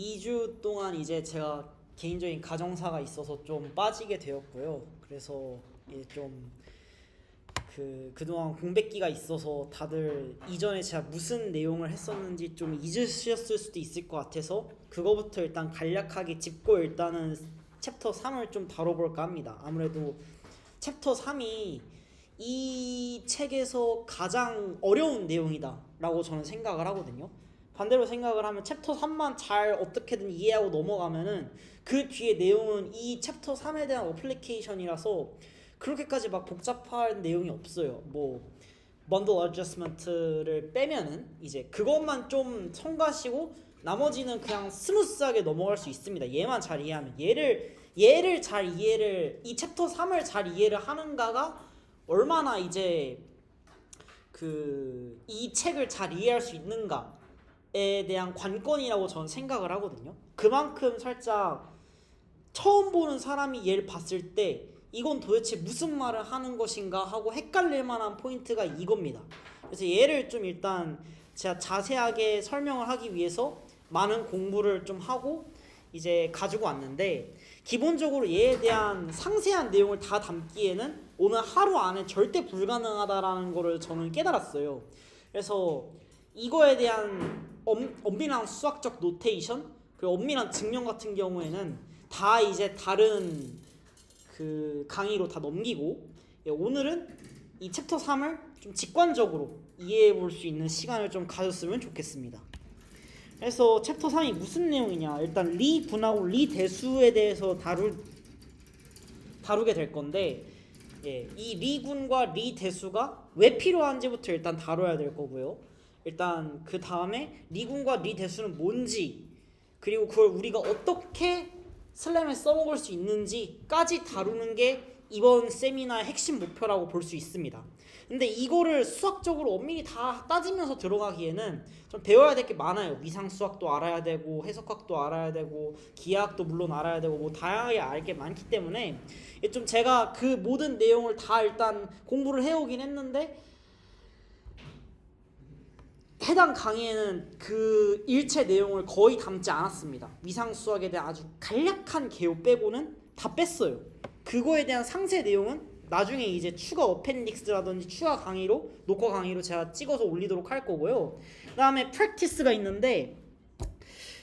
2주 동안 이제 제가 개인적인 가정사가 있어서 좀 빠지게 되었고요. 그래서 이제 좀 그동안 공백기가 있어서 다들 이전에 제가 무슨 내용을 했었는지 좀 잊으셨을 수도 있을 것 같아서 그거부터 일단 간략하게 짚고 일단은 챕터 3을 좀 다뤄볼까 합니다. 아무래도 챕터 3이 이 책에서 가장 어려운 내용이다 라고 저는 생각을 하거든요. 반대로 생각을 하면 챕터 3만 잘 어떻게든 이해하고 넘어가면은 그 뒤에 내용은 이 챕터 3에 대한 어플리케이션이라서 그렇게까지 막 복잡한 내용이 없어요. 뭐 bundle adjustment를 빼면은 이제 그것만 좀 첨가하시고 나머지는 그냥 스무스하게 넘어갈 수 있습니다. 얘만 잘 이해하면 얘를 잘 이해를 이 챕터 3을 잘 이해를 하는가가 얼마나 이제 이 책을 잘 이해할 수 있는가에 대한 관건이라고 저는 생각을 하거든요. 그만큼 살짝 처음 보는 사람이 얘를 봤을 때 이건 도대체 무슨 말을 하는 것인가 하고 헷갈릴 만한 포인트가 이겁니다. 그래서 얘를 좀 일단 제가 자세하게 설명을 하기 위해서 많은 공부를 좀 하고 이제 가지고 왔는데, 기본적으로 얘에 대한 상세한 내용을 다 담기에는 오늘 하루 안에 절대 불가능하다라는 거를 저는 깨달았어요. 그래서 이거에 대한 엄밀한 수학적 노테이션 그리고 엄밀한 증명 같은 경우에는 다 이제 다른 강의로 다 넘기고, 오늘은 이 챕터 3을 좀 직관적으로 이해해 볼 수 있는 시간을 좀 가졌으면 좋겠습니다. 그래서 챕터 3이 무슨 내용이냐, 일단 리 분하고 리 대수에 대해서 다루게 될 건데, 이 리군과 리 대수가 왜 필요한지부터 일단 다뤄야 될 거고요. 일단 그 다음에 리군과 리 대수는 뭔지, 그리고 그걸 우리가 어떻게 슬램에 써먹을 수 있는지까지 다루는 게 이번 세미나의 핵심 목표라고 볼 수 있습니다. 근데 이거를 수학적으로 엄밀히 다 따지면서 들어가기에는 좀 배워야 될 게 많아요. 위상 수학도 알아야 되고 해석학도 알아야 되고 기하학도 물론 알아야 되고 뭐 다양하게 알 게 많기 때문에 좀 제가 그 모든 내용을 다 일단 공부를 해오긴 했는데, 해당 강의에는 그 일체 내용을 거의 담지 않았습니다. 위상 수학에 대한 아주 간략한 개요 빼고는 다 뺐어요. 그거에 대한 상세 내용은 나중에 이제 추가 어펜딕스라든지 추가 강의로, 녹화 강의로 제가 찍어서 올리도록 할 거고요. 그 다음에 프랙티스가 있는데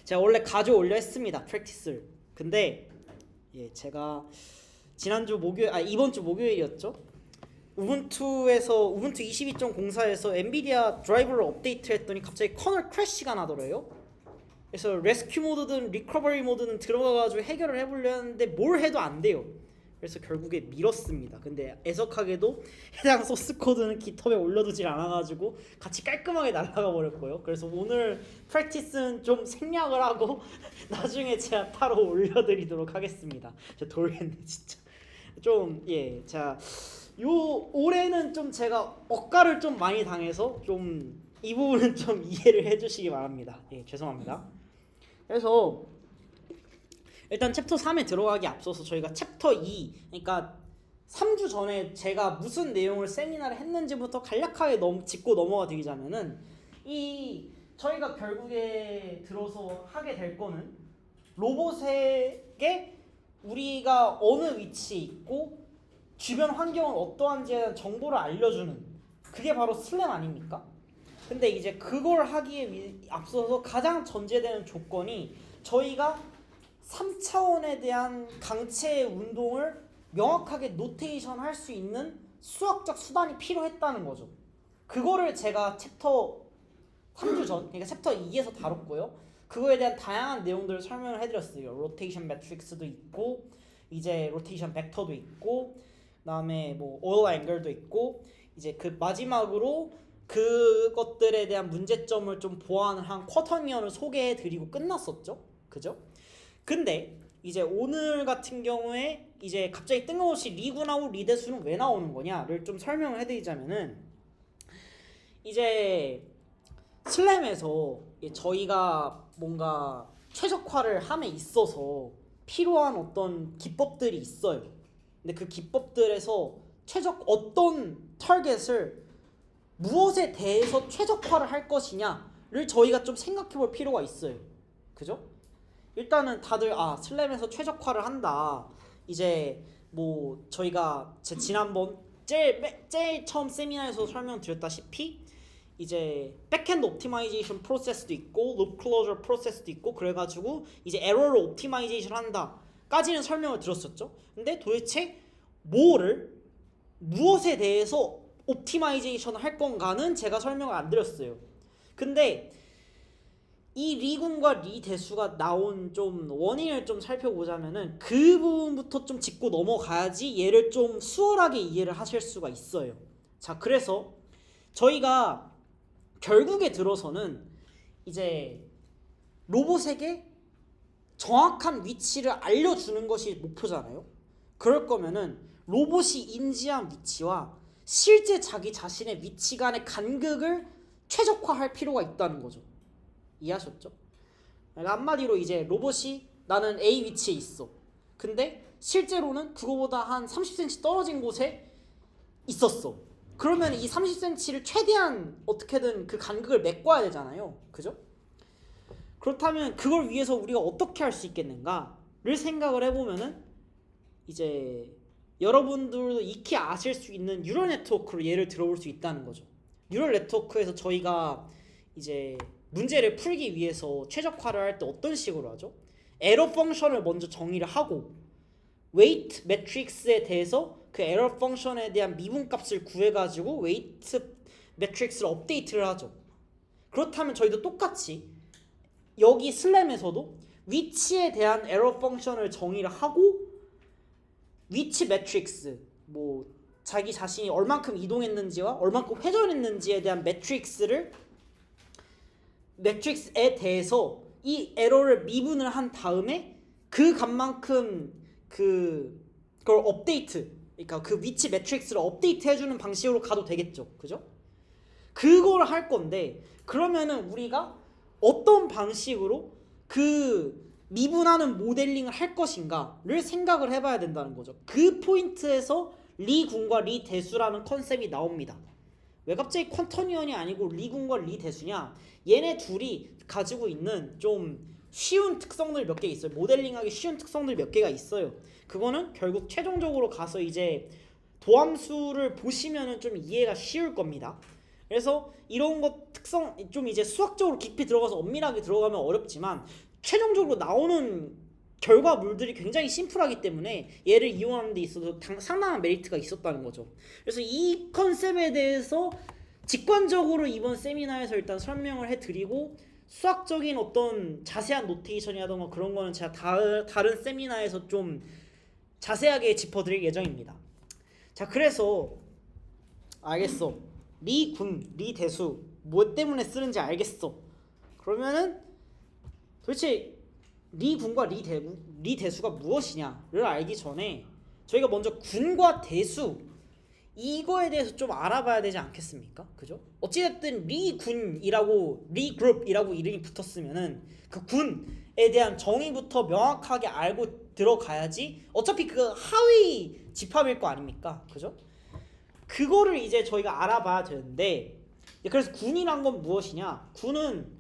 제가 원래 가져올려 했습니다. 프랙티스를. 근데 제가 이번 주 목요일이었죠. 우분투 22.04에서 엔비디아 드라이버를 업데이트 했더니 갑자기 커널 크래시가 나더래요. 그래서 레스큐 모드든 리커버리 모드는 들어가가지고 해결을 해보려 했는데 뭘 해도 안 돼요. 그래서 결국에 밀었습니다. 근데 애석하게도 해당 소스 코드는 깃허브에 올려두질 않아가지고 같이 깔끔하게 날아가 버렸고요. 그래서 오늘 프랙티스는 좀 생략을 하고 나중에 제가 따로 올려드리도록 하겠습니다. 저 돌겠네 진짜. 자, 올해는 좀 제가 억가를 좀 많이 당해서 좀 이 부분은 좀 이해를 해주시기 바랍니다. 죄송합니다. 그래서 일단 챕터 3에 들어가기 앞서서 저희가 챕터 2, 그러니까 3주 전에 제가 무슨 내용을 세미나를 했는지부터 간략하게 짚고 넘어가 드리자면은, 저희가 결국에 들어서 하게 될 거는 로봇에게 우리가 어느 위치에 있고 주변 환경은 어떠한지에 대한 정보를 알려주는, 그게 바로 슬램 아닙니까? 근데 이제 그걸 하기에 앞서서 가장 전제되는 조건이 저희가 3차원에 대한 강체 운동을 명확하게 노테이션 할 수 있는 수학적 수단이 필요했다는 거죠. 그거를 제가 챕터 3주 전, 그러니까 챕터 2에서 다뤘고요. 그거에 대한 다양한 내용들을 설명을 해드렸어요. 로테이션 매트릭스도 있고, 이제 로테이션 벡터도 있고, 그다음에 뭐 오일 앵글도 있고, 이제 그 마지막으로 그것들에 대한 문제점을 좀 보완을 한 쿼터니언을 소개해드리고 끝났었죠. 그죠? 근데 이제 오늘 같은 경우에 이제 갑자기 뜬금없이 리군하고 리대수는 왜 나오는 거냐를 좀 설명을 해드리자면은, 이제 슬램에서 저희가 뭔가 최적화를 함에 있어서 필요한 어떤 기법들이 있어요. 근데 그 기법들에서 어떤 타겟을 무엇에 대해서 최적화를 할 것이냐를 저희가 좀 생각해 볼 필요가 있어요. 그죠? 일단은 다들 슬램에서 최적화를 한다. 이제 뭐 저희가 제 지난번 제일 처음 세미나에서 설명드렸다시피 이제 백핸드 옵티마이제이션 프로세스도 있고 룹 클로저 프로세스도 있고 그래가지고 이제 에러를 옵티마이제이션 한다까지는 설명을 들었었죠. 근데 도대체 무엇에 대해서 옵티마이제이션을 할 건가는 제가 설명을 안 드렸어요. 근데 이 리군과 리 대수가 나온 좀 원인을 좀 살펴보자면은 그 부분부터 좀 짚고 넘어가야지 얘를 좀 수월하게 이해를 하실 수가 있어요. 자, 그래서 저희가 결국에 들어서는 이제 로봇에게 정확한 위치를 알려주는 것이 목표잖아요. 그럴 거면은 로봇이 인지한 위치와 실제 자기 자신의 위치 간의 간극을 최적화할 필요가 있다는 거죠. 이해하셨죠? 그러니까 한마디로 이제 로봇이 나는 A 위치에 있어. 근데 실제로는 그거보다 한 30cm 떨어진 곳에 있었어. 그러면 이 30cm를 최대한 어떻게든 그 간극을 메꿔야 되잖아요. 그죠? 그렇다면 그걸 위해서 우리가 어떻게 할 수 있겠는가를 생각을 해보면은 이제 여러분들도 익히 아실 수 있는 뉴럴 네트워크로 예를 들어볼 수 있다는 거죠. 뉴럴 네트워크에서 저희가 이제 문제를 풀기 위해서 최적화를 할 때 어떤 식으로 하죠? 에러 펑션을 먼저 정의를 하고 웨이트 매트릭스에 대해서 그 에러 펑션에 대한 미분값을 구해가지고 웨이트 매트릭스를 업데이트를 하죠. 그렇다면 저희도 똑같이 여기 슬램에서도 위치에 대한 에러 펑션을 정의를 하고 위치 매트릭스 뭐 자기 자신이 얼만큼 이동했는지와 얼만큼 회전했는지에 대한 매트릭스에 대해서 이 에러를 미분을 한 다음에 그 값만큼 그걸 업데이트, 그러니까 그 위치 매트릭스를 업데이트 해주는 방식으로 가도 되겠죠. 그죠? 그걸 할 건데 그러면은 우리가 어떤 방식으로 그 미분하는 모델링을 할 것인가를 생각을 해봐야 된다는 거죠. 그 포인트에서 리군과 리대수라는 컨셉이 나옵니다. 왜 갑자기 퀀텀이언이 아니고 리군과 리대수냐? 얘네 둘이 가지고 있는 좀 쉬운 특성들 몇 개 있어요. 모델링하기 쉬운 특성들 몇 개가 있어요. 그거는 결국 최종적으로 가서 이제 도함수를 보시면은 좀 이해가 쉬울 겁니다. 그래서 이런 것 특성 좀 이제 수학적으로 깊이 들어가서 엄밀하게 들어가면 어렵지만 최종적으로 나오는 결과물들이 굉장히 심플하기 때문에 얘를 이용하는 데 있어서 상당한 메리트가 있었다는 거죠. 그래서 이 컨셉에 대해서 직관적으로 이번 세미나에서 일단 설명을 해드리고 수학적인 어떤 자세한 노테이션이라던가 그런 거는 제가 다른 세미나에서 좀 자세하게 짚어드릴 예정입니다. 자, 그래서 알겠어. 리군, 리대수 뭐 때문에 쓰는지 알겠어. 그러면은 도대체 리군과 리대수가 무엇이냐를 알기 전에 저희가 먼저 군과 대수 이거에 대해서 좀 알아봐야 되지 않겠습니까? 그죠? 어찌됐든 리군이라고 리그룹이라고 이름이 붙었으면은 그 군에 대한 정의부터 명확하게 알고 들어가야지 어차피 그 하위 집합일 거 아닙니까? 그죠? 그거를 이제 저희가 알아봐야 되는데 그래서 군이란 건 무엇이냐? 군은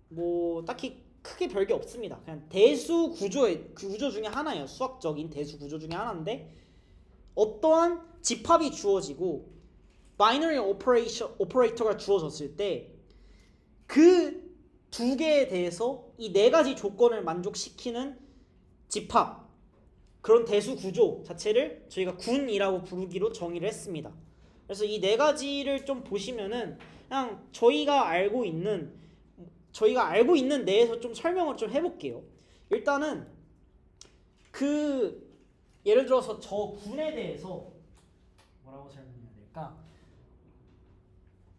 뭐 딱히 크게 별게 없습니다. 그냥 대수 구조의 그 구조 중에 하나예요. 수학적인 대수 구조 중에 하나인데 어떠한 집합이 주어지고 바이너리 오퍼레이터가 주어졌을 때 그 두 개에 대해서 이 네 가지 조건을 만족시키는 집합 그런 대수 구조 자체를 저희가 군이라고 부르기로 정의를 했습니다. 그래서 이 네 가지를 좀 보시면은 그냥 저희가 알고 있는 내에서 좀 설명을 좀 해볼게요. 일단은 예를 들어서 저 군에 대해서 뭐라고 설명해야 될까?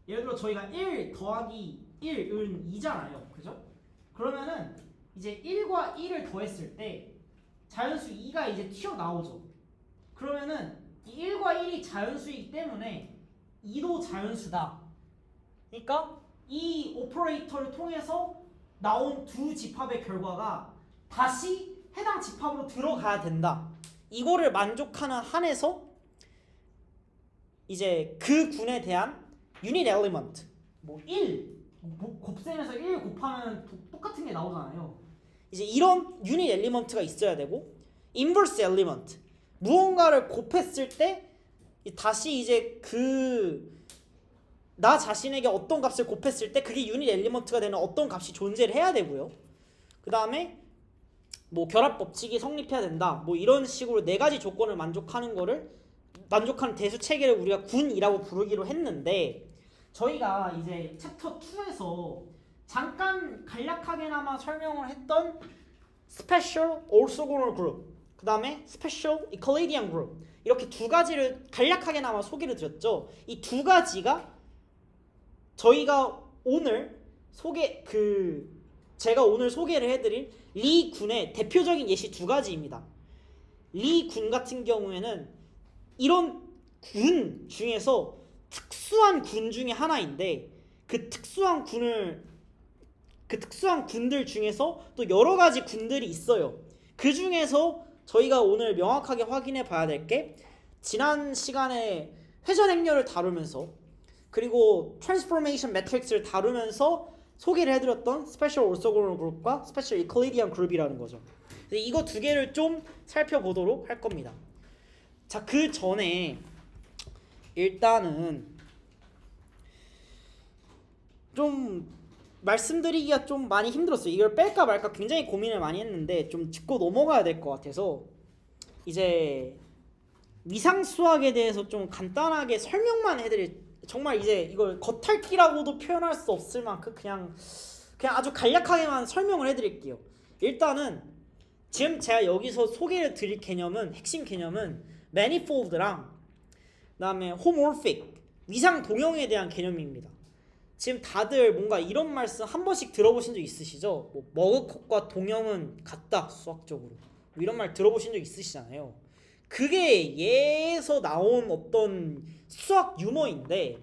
예를 들어 저희가 1 더하기 1은 2잖아요. 그죠? 그러면은 이제 1과 1을 더했을 때 자연수 2가 이제 튀어나오죠. 그러면은 이 1과 1이 자연수이기 때문에 2도 자연수다. 그러니까 이 오퍼레이터를 통해서 나온 두 집합의 결과가 다시 해당 집합으로 들어가야 된다. 이거를 만족하는 한에서 이제 그 군에 대한 유닛 엘리먼트 뭐 1, 곱셈에서 1 곱하면 똑같은 게 나오잖아요. 이제 이런 유닛 엘리먼트가 있어야 되고 인버스 엘리먼트 무언가를 곱했을 때 다시 이제 나 자신에게 어떤 값을 곱했을 때 그게 유닛 엘리먼트가 되는 어떤 값이 존재를 해야 되고요. 그 다음에 뭐 결합 법칙이 성립해야 된다. 뭐 이런 식으로 네 가지 조건을 만족하는 대수 체계를 우리가 군이라고 부르기로 했는데 저희가 이제 챕터 2에서 잠깐 간략하게나마 설명을 했던 스페셜 orthogonal group 그 다음에 스페셜 euclidean group 이렇게 두 가지를 간략하게나마 소개를 드렸죠. 이 두 가지가 저희가 오늘 제가 오늘 소개를 해드릴 리 군의 대표적인 예시 두 가지입니다. 리 군 같은 경우에는 이런 군 중에서 특수한 군 중에 하나인데 그 특수한 군들 중에서 또 여러 가지 군들이 있어요. 그 중에서 저희가 오늘 명확하게 확인해 봐야 될 게 지난 시간에 회전 행렬을 다루면서 그리고 트랜스포메이션 매트릭스를 다루면서 소개를 해드렸던 스페셜 orthogonal 그룹과 스페셜 euclidean 그룹이라는 거죠. 이거 두 개를 좀 살펴보도록 할 겁니다. 자, 그 전에 일단은 좀 말씀드리기가 좀 많이 힘들었어요. 이걸 뺄까 말까 굉장히 고민을 많이 했는데 좀 짚고 넘어가야 될 것 같아서 이제 위상 수학에 대해서 좀 간단하게 설명만 정말 이제 이걸 겉핥기라고도 표현할 수 없을 만큼 그냥 아주 간략하게만 설명을 해드릴게요. 일단은 지금 제가 여기서 소개를 드릴 핵심 개념은 manifold랑 그다음에 homomorphic 위상 동형에 대한 개념입니다. 지금 다들 뭔가 이런 말씀 한 번씩 들어보신 적 있으시죠? 뭐 머그컵과 동형은 같다 수학적으로 뭐 이런 말 들어보신 적 있으시잖아요. 그게 얘에서 나온 어떤 수학 유머인데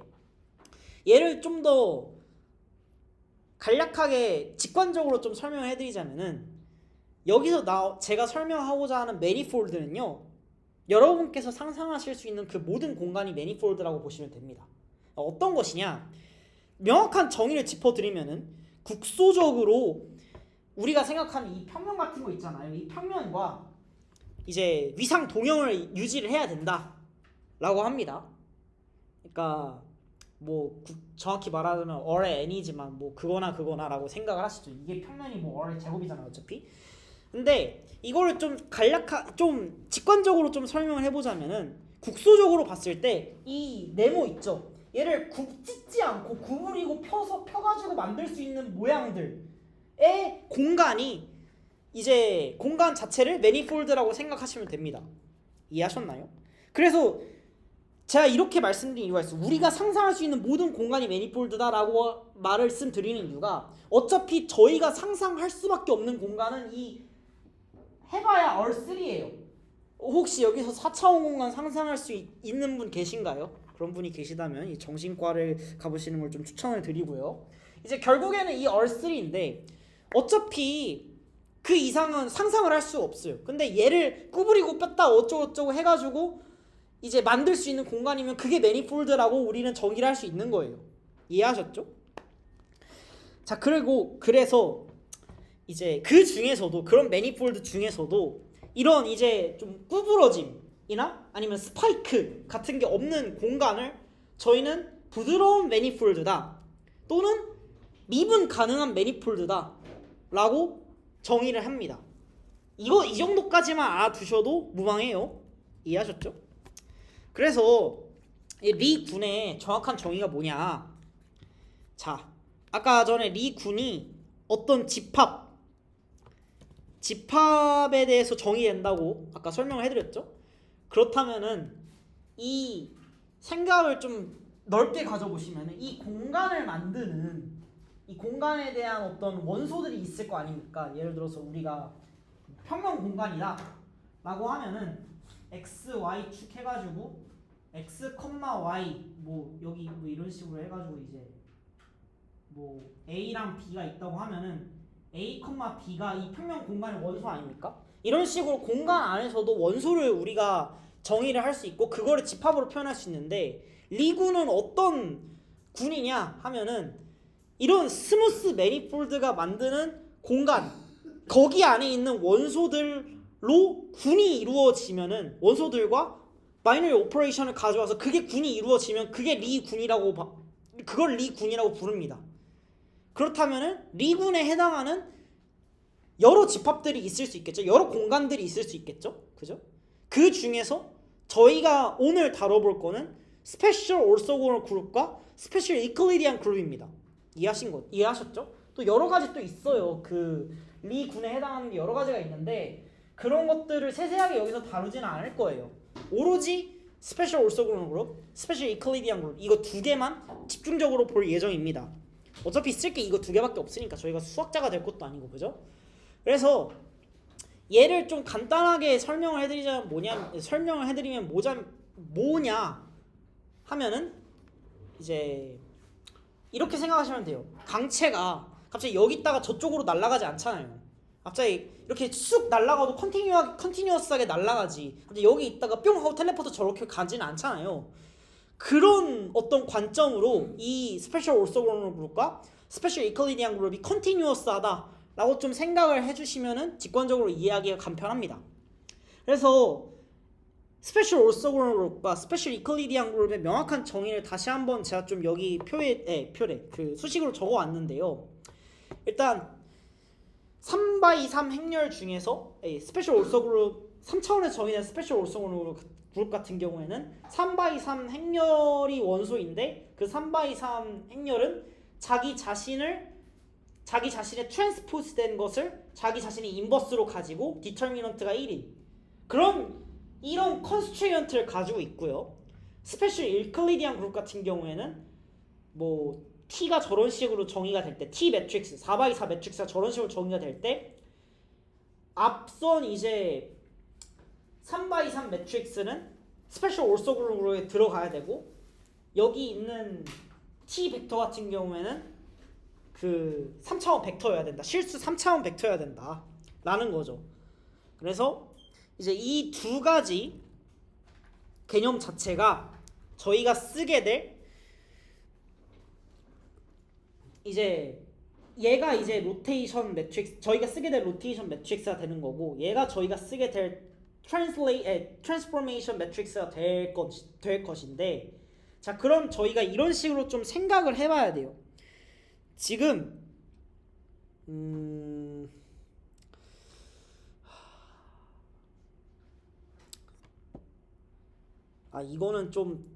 얘를 좀 더 간략하게 직관적으로 좀 설명해 드리자면은 여기서 제가 설명하고자 하는 매니폴드는요 여러분께서 상상하실 수 있는 그 모든 공간이 매니폴드라고 보시면 됩니다. 어떤 것이냐 명확한 정의를 짚어드리면은 국소적으로 우리가 생각하는 이 평면 같은 거 있잖아요. 이 평면과 이제 위상 동형을 유지를 해야 된다 라고 합니다. 그러니까 뭐 정확히 말하자면 얼의 n이지만 뭐 그거나 라고 생각을 하시죠. 이게 평면이 뭐 얼의 제곱이잖아요 어차피. 근데 이거를 좀 좀 직관적으로 좀 설명을 해보자면은 국소적으로 봤을 때 이 네모 있죠. 얘를 찢지 않고 구부리고 펴가지고 만들 수 있는 모양들의 공간이 이제 공간 자체를 매니폴드라고 생각하시면 됩니다. 이해하셨나요? 그래서 제가 이렇게 말씀드린 이유가 있어요. 우리가 상상할 수 있는 모든 공간이 매니폴드다라고 말씀드리는 이유가 어차피 저희가 상상할 수밖에 없는 공간은 이 해봐야 R3예요. 혹시 여기서 4차원 공간 상상할 수 있는 분 계신가요? 그런 분이 계시다면 이 정신과를 가보시는 걸 좀 추천을 드리고요. 이제 결국에는 이 R3인데 어차피 그 이상은 상상을 할 수 없어요. 근데 얘를 구부리고 뺐다 어쩌고저쩌고 해가지고 이제 만들 수 있는 공간이면 그게 매니폴드라고 우리는 정의를 할 수 있는 거예요. 이해하셨죠? 자, 그래서 이제 그 중에서도 그런 매니폴드 중에서도 이런 이제 좀 구부러짐이나 아니면 스파이크 같은 게 없는 공간을 저희는 부드러운 매니폴드다 또는 미분 가능한 매니폴드다 라고 정의를 합니다. 이 정도까지만 알아두셔도 무방해요. 이해하셨죠? 그래서 리 군의 정확한 정의가 뭐냐? 자, 아까 전에 리 군이 어떤 집합에 대해서 정의된다고 아까 설명을 해드렸죠? 그렇다면은 이 생각을 좀 넓게 가져보시면은 이 공간을 만드는 이 공간에 대한 어떤 원소들이 있을 거 아닙니까? 예를 들어서 우리가 평면 공간이다 라고 하면은 x, y 축 해가지고 x, y 뭐 여기 뭐 이런 식으로 해가지고 이제 뭐 a랑 b가 있다고 하면은 a, b가 이 평면 공간의 원소 아닙니까? 이런 식으로 공간 안에서도 원소를 우리가 정의를 할 수 있고 그거를 집합으로 표현할 수 있는데 리군은 어떤 군이냐 하면은 이런 스무스 매니폴드가 만드는 공간 거기 안에 있는 원소들로 군이 이루어지면은 원소들과 마이너리 오퍼레이션을 가져와서 그게 군이 이루어지면 그게 그걸 리군이라고 부릅니다. 그렇다면은 리군에 해당하는 여러 집합들이 있을 수 있겠죠. 여러 공간들이 있을 수 있겠죠. 그죠? 그 중에서 저희가 오늘 다뤄볼 거는 스페셜 올소고널 그룹과 스페셜 이클리디안 그룹입니다. 이해하셨죠? 또 여러 가지 또 있어요. 그 리군에 해당하는 게 여러 가지가 있는데 그런 것들을 세세하게 여기서 다루지는 않을 거예요. 오로지 스페셜 올소고널 그룹, 스페셜 이클리디안 그룹 이거 두 개만 집중적으로 볼 예정입니다. 어차피 쓸 게 이거 두 개밖에 없으니까 저희가 수학자가 될 것도 아니고 그죠? 그래서 얘를 좀 간단하게 설명을 해드리면 뭐냐 하면은 이제 이렇게 생각하시면 돼요. 강체가 갑자기 여기 있다가 저쪽으로 날아가지 않잖아요. 갑자기 이렇게 쑥 날아가도 컨티뉴어스하게 날아가지. 갑자기 여기 있다가 뿅 하고 텔레포트 저렇게 가지는 않잖아요. 그런 어떤 관점으로 이 스페셜 올소고널 그룹과 스페셜 이클리디안 그룹이 컨티뉴어스하다 라고 좀 생각을 해주시면은 직관적으로 이해하기가 간편합니다. 그래서 스페셜 올소고널 그룹과 스페셜 이클리디안 그룹의 명확한 정의를 다시 한번 제가 좀 여기 표에 그 수식으로 적어 왔는데요. 일단 3x3 행렬 중에서 스페셜 올소그룹 3차원에서 정의된 스페셜 올소고널 그룹 같은 경우에는 3x3 행렬이 원소인데 그 3x3 행렬은 자기 자신의 트랜스포즈 된 것을 자기 자신이 인버스로 가지고 디터미넌트가 1인 이런 컨스트레인트를 가지고 있고요. 스페셜 이클리디안 그룹 같은 경우에는 뭐 T가 저런 식으로 정의가 될 때 T 매트릭스 4x4 매트릭스가 저런 식으로 정의가 될 때 앞선 이제 3x3 매트릭스는 스페셜 올소 그룹으로 들어가야 되고 여기 있는 T 벡터 같은 경우에는 그 3차원 벡터여야 된다. 실수 3차원 벡터여야 된다. 라는 거죠. 그래서 이제 이 두 가지 개념 자체가 저희가 쓰게 될 이제 얘가 이제 로테이션 매트릭스 저희가 쓰게 될 로테이션 매트릭스가 되는 거고 얘가 저희가 쓰게 될 트랜스포메이션 매트릭스가 될 것인데 자 그럼 저희가 이런 식으로 좀 생각을 해봐야 돼요. 지금 이거는 좀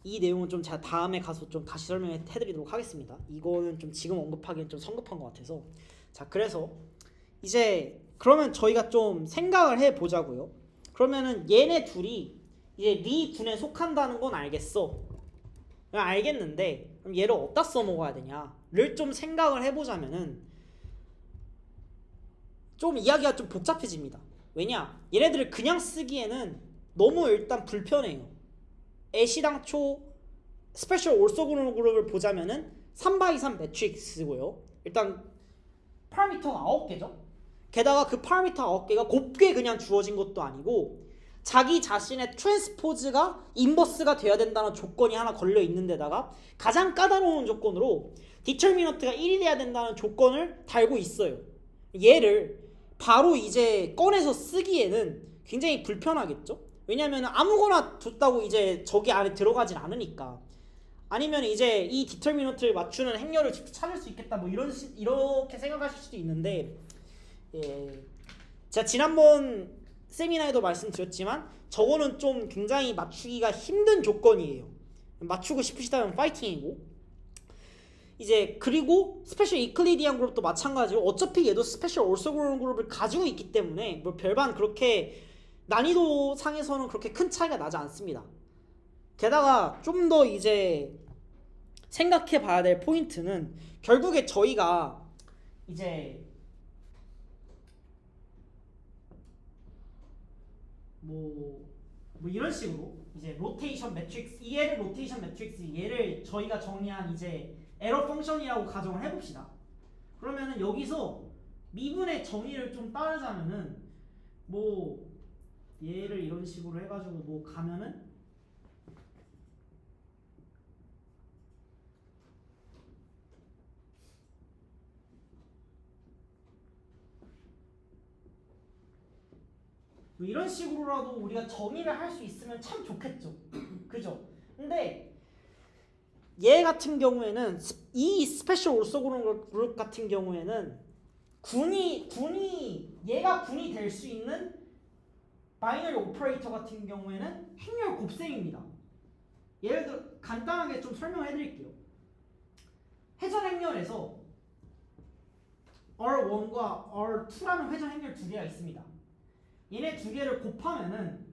이 내용은 좀 제가 다음에 가서 좀 다시 설명해 드리도록 하겠습니다. 이거는 좀 지금 언급하기엔 좀 성급한 것 같아서 자 그래서 이제 그러면 저희가 좀 생각을 해 보자고요. 그러면은 얘네 둘이 이제 리 군에 속한다는 건 알겠어. 알겠는데 그럼 얘를 어디다 써먹어야 되냐를 좀 생각을 해보자면은 좀 이야기가 좀 복잡해집니다. 왜냐? 얘네들을 그냥 쓰기에는 너무 일단 불편해요. 애시당초 스페셜 올소고널 그룹을 보자면은 3x3 매트릭스고요. 일단 파라미터가 9개죠. 게다가 그 파라미터 9개가 곱게 그냥 주어진 것도 아니고 자기 자신의 트랜스포즈가 인버스가 돼야 된다는 조건이 하나 걸려 있는 데다가 가장 까다로운 조건으로 디터미넌트가 1이 돼야 된다는 조건을 달고 있어요. 얘를 바로 이제 꺼내서 쓰기에는 굉장히 불편하겠죠? 왜냐면 아무거나 뒀다고 이제 저기 안에 들어가진 않으니까. 아니면 이제 이 디터미넌트를 맞추는 행렬을 직접 찾을 수 있겠다 뭐 이렇게 생각하실 수도 있는데 제가 지난번 세미나에도 말씀드렸지만 저거는 좀 굉장히 맞추기가 힘든 조건이에요. 맞추고 싶으시다면 파이팅이고 이제 그리고 스페셜 이클리디안 그룹도 마찬가지로 어차피 얘도 스페셜 올소고널 그룹을 가지고 있기 때문에 뭐 별반 그렇게 난이도 상에서는 그렇게 큰 차이가 나지 않습니다. 게다가 좀 더 이제 생각해 봐야 될 포인트는 결국에 저희가 이제 뭐 이런 식으로 이제 로테이션 매트릭스 얘를 로테이션 매트릭스 얘를 저희가 정의한 이제 에러 펑션이라고 가정을 해봅시다. 그러면은 여기서 미분의 정의를 좀 따르자면은 뭐 얘를 이런 식으로 해가지고 뭐 가면은 뭐 이런 식으로라도 우리가 정의를 할 수 있으면 참 좋겠죠. 그죠? 근데 얘 같은 경우에는 이 스페셜 올소그룹 그룹 같은 경우에는 얘가 군이 될 수 있는 바이너리 오퍼레이터 같은 경우에는 행렬 곱셈입니다. 예를 들어 간단하게 좀 설명해 드릴게요. 회전 행렬에서 R1과 R2라는 회전 행렬 두 개가 있습니다. 얘네 두 개를 곱하면은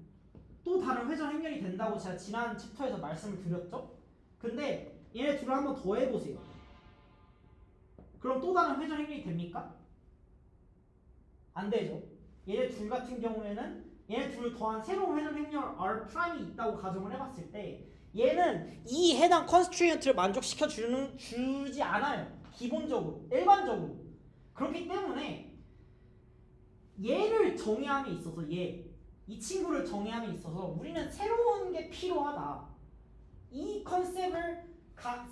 또 다른 회전 행렬이 된다고 제가 지난 챕터에서 말씀을 드렸죠? 근데 얘네 둘을 한번 더 해보세요. 그럼 또 다른 회전 행렬이 됩니까? 안 되죠. 얘네 둘 같은 경우에는 얘네 둘을 더한 새로운 회전 행렬 R'이 있다고 가정을 해봤을 때 얘는 이 해당 컨스트레인트를 만족시켜 주지 않아요. 기본적으로, 일반적으로. 그렇기 때문에 얘를 정의함에 있어서 이 친구를 정의함에 있어서 우리는 새로운 게 필요하다. 이 컨셉을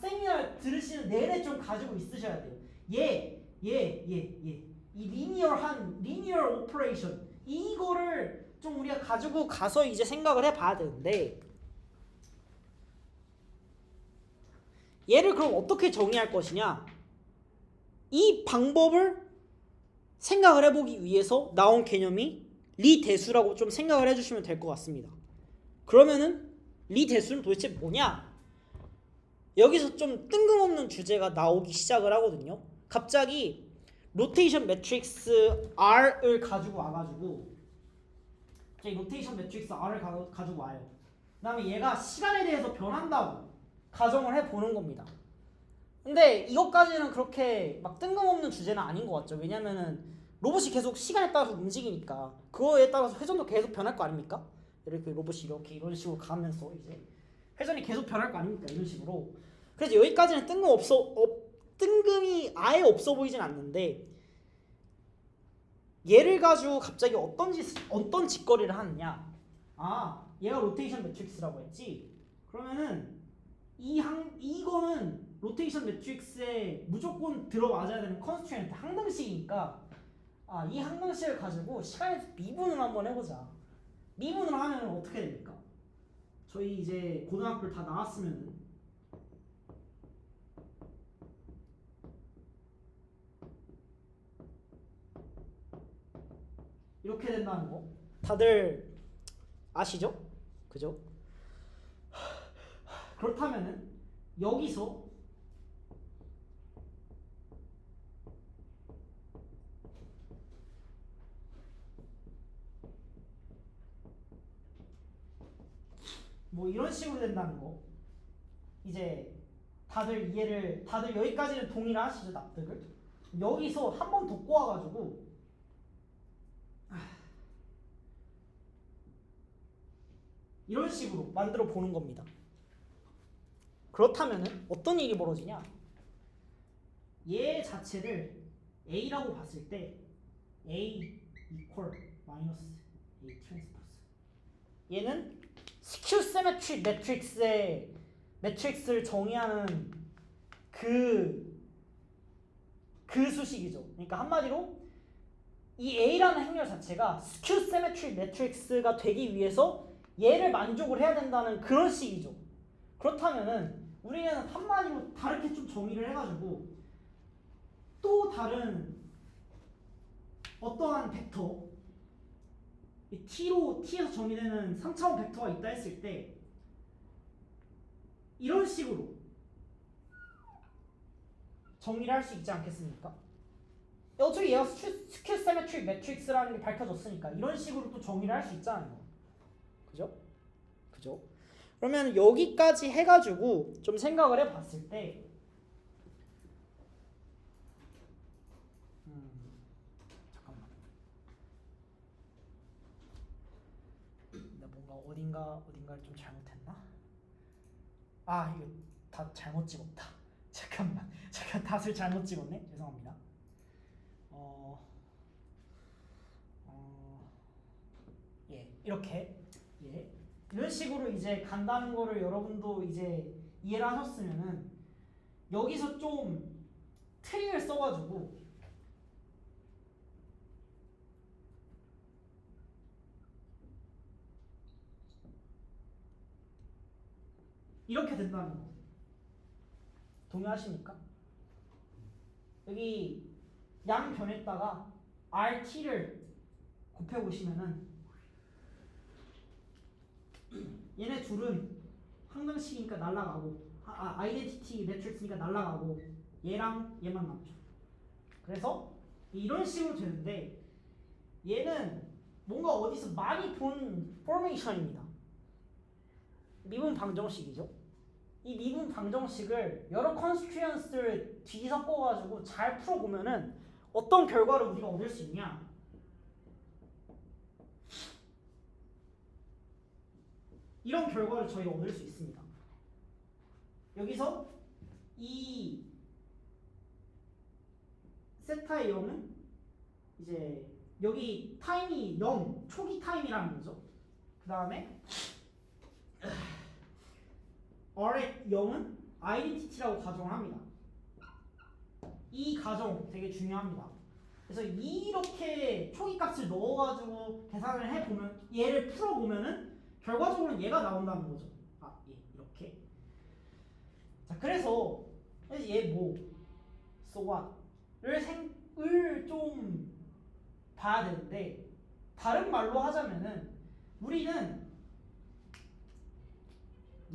세미나 들으시는 내내 좀 가지고 있으셔야 돼요. 이 리니어 오퍼레이션 이거를 좀 우리가 가지고 가서 이제 생각을 해봐야 되는데 얘를 그럼 어떻게 정의할 것이냐? 이 방법을 생각을 해보기 위해서 나온 개념이 리대수라고 좀 생각을 해주시면 될 것 같습니다. 그러면은 리대수는 도대체 뭐냐? 여기서 좀 뜬금없는 주제가 나오기 시작을 하거든요. 갑자기 로테이션 매트릭스 R을 가지고 와가지고 로테이션 매트릭스 R을 가지고 와요. 그 다음에 얘가 시간에 대해서 변한다고 가정을 해보는 겁니다. 근데 이것까지는 그렇게 막 뜬금없는 주제는 아닌 것 같죠. 왜냐면은 로봇이 계속 시간에 따라서 움직이니까 그거에 따라서 회전도 계속 변할 거 아닙니까? 이렇게 로봇이 이런 식으로 가면서 이제 회전이 계속 변할 거 아닙니까? 이런 식으로. 그래서 여기까지는 뜬금이 아예 없어 보이진 않는데 얘를 가지고 갑자기 어떤 짓거리를 하느냐? 아, 얘가 로테이션 매트릭스라고 했지. 그러면은 이거는 로테이션 매트릭스에 무조건 들어맞아야 되는 컨스트레인트 항등식이니까 이 항등식을 가지고 시간에서 미분을 한번 해보자. 미분을 하면 어떻게 됩니까? 저희 이제 고등학교를 다 나왔으면 이렇게 된다는 거 다들 아시죠? 그죠? 그렇다면은 여기서 뭐 이런 식으로 된다는 거 이제 다들 여기까지는 동의를 하시죠? 납득을? 여기서 한 번 더 꼬아가지고 이런 식으로 만들어 보는 겁니다. 그렇다면 어떤 일이 벌어지냐? 얘 자체를 A라고 봤을 때 A equal 마이너스 A 트랜스포스 얘는 스큐 시메트리 매트릭스의 매트릭스를 정의하는 그 수식이죠. 그러니까 한마디로 이 A라는 행렬 자체가 스큐 시메트리 매트릭스가 되기 위해서 얘를 만족을 해야 된다는 그런 식이죠. 그렇다면은 우리는 한마디로 다르게 좀 정의를 해가지고 또 다른 어떠한 벡터 T에서 정의되는 3차원 벡터가 있다 했을 때 이런 식으로 정의를 할 수 있지 않겠습니까? 어차피 얘가 스큐 시메트릭 매트릭스라는 게 밝혀졌으니까 이런 식으로 또 정의를 할 수 있잖아요. 그죠? 그죠? 그러면 여기까지 해가지고 좀 생각을 해봤을 때 잠깐만 나 뭔가 어딘가를 좀 잘못했나? 이거 다 잘못 찍었다. 잠깐 닷을 잘못 찍었네. 죄송합니다. 이렇게 이런 식으로 이제 간다는 거를 여러분도 이제 이해를 하셨으면은 여기서 좀 트릭을 써가지고 이렇게 된다는 거. 동의하십니까? 여기 양변에다가 RT를 곱해보시면은 얘네 둘은 항등식이니까 날라가고 아이덴티티 매트릭스니까 날라가고 얘랑 얘만 남죠. 그래서 이런 식으로 되는데 얘는 뭔가 어디서 많이 본 포메이션입니다. 미분 방정식이죠. 이 미분 방정식을 여러 컨스튜언스를 뒤섞어가지고 잘 풀어보면은 어떤 결과를 우리가 얻을 수 있냐? 이런 결과를 저희가 얻을 수 있습니다. 여기서 이 세타의 0은 이제 여기 타임이 0, 초기 타임이라는 거죠. 그 다음에 R의 0은 아이덴티티라고 가정합니다. 이 가정 되게 중요합니다. 그래서 이렇게 초기 값을 넣어가지고 계산을 해보면 얘를 풀어보면은 결과적으로 얘가 나온다는 거죠. 예, 이렇게. 자, 그래서 얘 뭐, so what를 좀 봐야 되는데 다른 말로 하자면은 우리는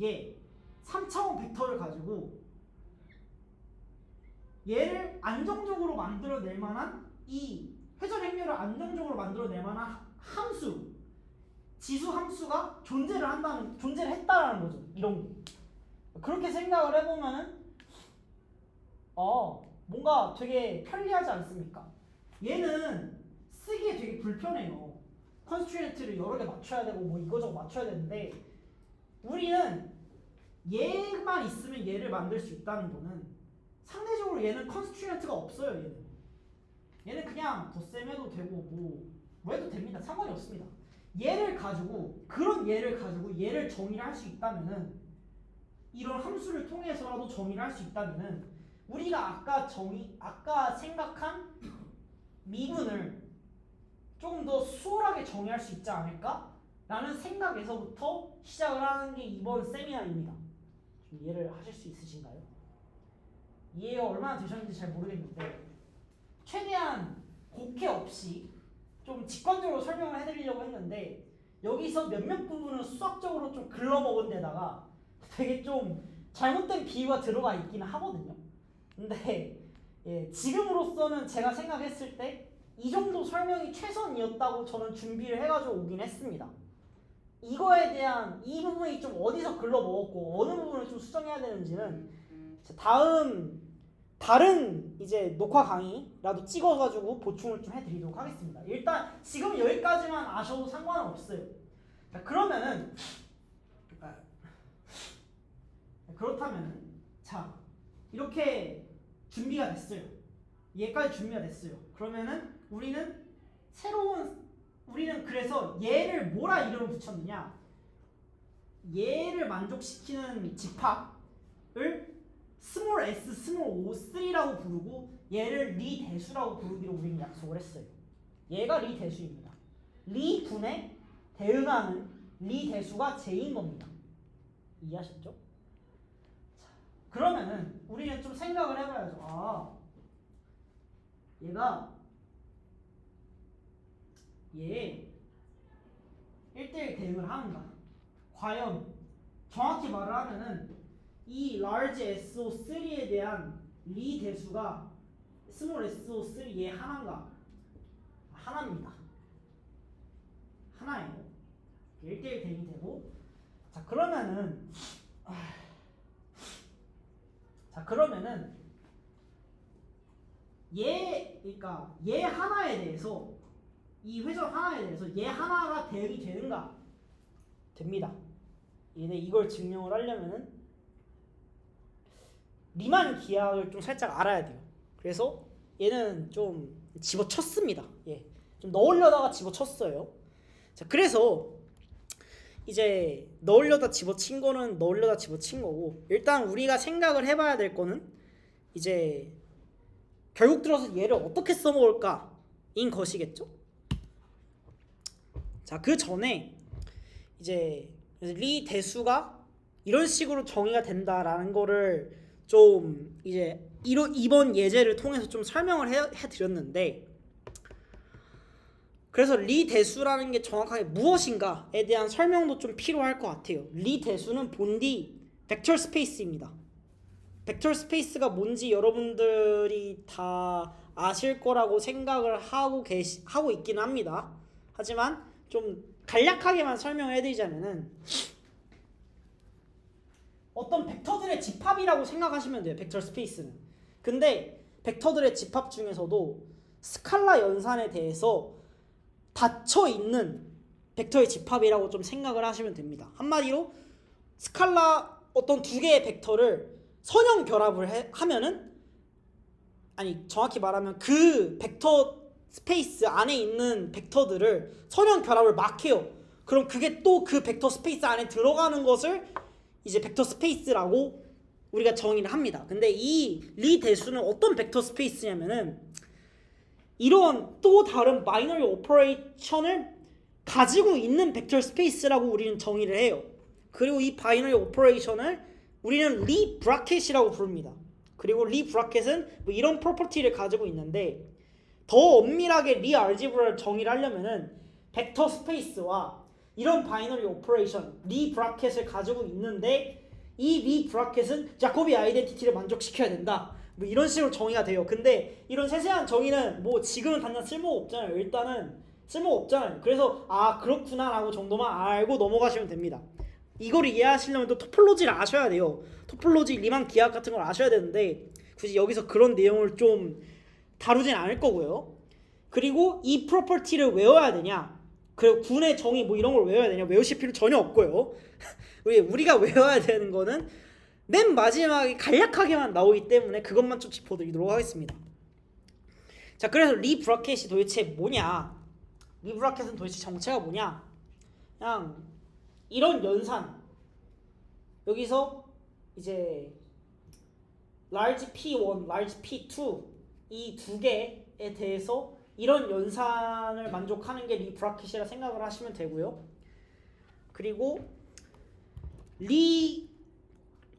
얘 3차원 벡터를 가지고 얘를 안정적으로 만들어낼 만한 이 회전 행렬을 안정적으로 만들어낼 만한 함수, 지수 함수가 존재를 했다라는 거죠. 이런 게. 그렇게 생각을 해보면은 뭔가 되게 편리하지 않습니까? 얘는 쓰기에 되게 불편해요. 컨스트레인트를 여러 개 맞춰야 되고 뭐 이거저거 맞춰야 되는데 우리는 얘만 있으면 얘를 만들 수 있다는 거는 상대적으로 얘는 컨스트레인트가 없어요. 얘는 그냥 덧셈 해도 되고 뭐 해도 됩니다. 상관이 없습니다. 그런 얘를 가지고 얘를 정의를 할 수 있다면은 이런 함수를 통해서라도 정의를 할 수 있다면은 우리가 아까 생각한 미분을 조금 더 수월하게 정의할 수 있지 않을까? 라는 생각에서부터 시작을 하는 게 이번 세미나입니다. 좀 이해를 하실 수 있으신가요? 이해가 얼마나 되셨는지 잘 모르겠는데 최대한 곡해 없이 좀 직관적으로 설명을 해드리려고 했는데 여기서 몇몇 부분은 수학적으로 좀 글러먹은 데다가 되게 좀 잘못된 비유가 들어가 있기는 하거든요. 근데 지금으로서는 제가 생각했을 때 이 정도 설명이 최선이었다고 저는 준비를 해가지고 오긴 했습니다. 이거에 대한 이 부분이 좀 어디서 글러먹었고 어느 부분을 좀 수정해야 되는지는 다른 이제 녹화 강의라도 찍어가지고 보충을 좀 해드리도록 하겠습니다. 일단 지금 여기까지만 아셔도 상관은 없어요. 자, 그러면은 그렇다면은 자 이렇게 준비가 됐어요. 얘까지 준비가 됐어요. 그러면은 우리는 그래서 얘를 뭐라 이름을 붙였느냐? 얘를 만족시키는 집합을 스몰 s, 스몰 o3라고 부르고 얘를 리 대수라고 부르기로 우리는 약속을 했어요. 얘가 리 대수입니다. 리 분에 대응하는 리 대수가 j인 겁니다. 이해하셨죠? 자, 그러면은 우리는 좀 생각을 해봐야죠. 얘 1대1 대응을 하는가? 과연 정확히 말을 하면은 이 large SO3에 대한 리 대수가 small SO3의 하나인가? 하나입니다. 하나예요. 1대1 대응이 되고 자 그러면은 그러니까 얘 하나에 대해서 이 회전 하나에 대해서 얘 하나가 대응이 되는가? 됩니다. 얘네 이걸 증명을 하려면은 리만 기하를 좀 살짝 알아야 돼요. 그래서 얘는 좀 집어쳤습니다. 좀 넣으려다가 집어쳤어요. 자, 그래서 이제 넣으려다 집어친 거는 넣으려다 집어친 거고 일단 우리가 생각을 해봐야 될 거는 이제 결국 들어서 얘를 어떻게 써먹을까 인 것이겠죠. 자, 그 전에 이제 리 대수가 이런 식으로 정의가 된다라는 거를 좀 이제 이번 예제를 통해서 좀 설명을 해드렸는데, 그래서 리 대수라는 게 정확하게 무엇인가에 대한 설명도 좀 필요할 것 같아요. 리 대수는 본디 벡터 스페이스입니다. 벡터 스페이스가 뭔지 여러분들이 다 아실 거라고 생각을 하고 있기는 합니다. 하지만 좀 간략하게만 설명해드리자면은 어떤 벡터들의 집합이라고 생각하시면 돼요. 벡터 스페이스는. 근데 벡터들의 집합 중에서도 스칼라 연산에 대해서 닫혀 있는 벡터의 집합이라고 좀 생각을 하시면 됩니다. 한마디로 스칼라 어떤 두 개의 벡터를 선형 결합을 하면은, 아니 정확히 말하면 그 벡터 스페이스 안에 있는 벡터들을 선형 결합을 막 해요. 그럼 그게 또 그 벡터 스페이스 안에 들어가는 것을 이제 벡터 스페이스라고 우리가 정의를 합니다. 근데 이 리 대수는 어떤 벡터 스페이스냐면은 이런 또 다른 바이너리 오퍼레이션을 가지고 있는 벡터 스페이스라고 우리는 정의를 해요. 그리고 이 바이너리 오퍼레이션을 우리는 리 브라켓이라고 부릅니다. 그리고 리 브라켓은 뭐 이런 프로퍼티를 가지고 있는데, 더 엄밀하게 리 알지브라를 정의를 하려면은 벡터 스페이스와 이런 바이너리 오퍼레이션 리 브라켓을 가지고 있는데, 이 리 브라켓은 자코비 아이덴티티를 만족시켜야 된다, 뭐 이런 식으로 정의가 돼요. 근데 이런 세세한 정의는 뭐 지금은 당장 쓸모가 없잖아요. 일단은 쓸모가 없잖아요. 그래서 아 그렇구나 라고 정도만 알고 넘어가시면 됩니다. 이걸 이해하시려면 또 토폴로지를 아셔야 돼요. 토폴로지, 리만 기하학 같은 걸 아셔야 되는데 굳이 여기서 그런 내용을 좀 다루진 않을 거고요. 그리고 이 프로퍼티를 외워야 되냐, 그리고 군의 정의 뭐 이런 걸 외워야 되냐, 외우실 필요 전혀 없고요. 우리가 외워야 되는 거는 맨 마지막에 간략하게만 나오기 때문에 그것만 좀 짚어드리도록 하겠습니다. 자, 그래서 리 브라켓이 도대체 뭐냐, 리 브라켓은 도대체 정체가 뭐냐, 그냥 이런 연산, 여기서 이제 large P1, large P2 이 두 개에 대해서 이런 연산을 만족하는 게 리 브라켓이라 생각을 하시면 되고요. 그리고 리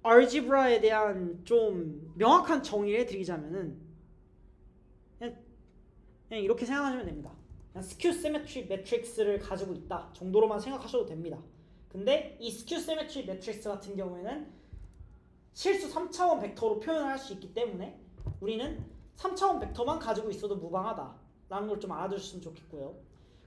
알지브라에 대한 좀 명확한 정의를 해드리자면은 그냥 이렇게 생각하시면 됩니다. 그냥 스큐 시메트리 매트릭스를 가지고 있다 정도로만 생각하셔도 됩니다. 근데 이 스큐 시메트리 매트릭스 같은 경우에는 실수 3차원 벡터로 표현을 할 수 있기 때문에 우리는 3차원 벡터만 가지고 있어도 무방하다 라는 걸 좀 알아두셨으면 좋겠고요.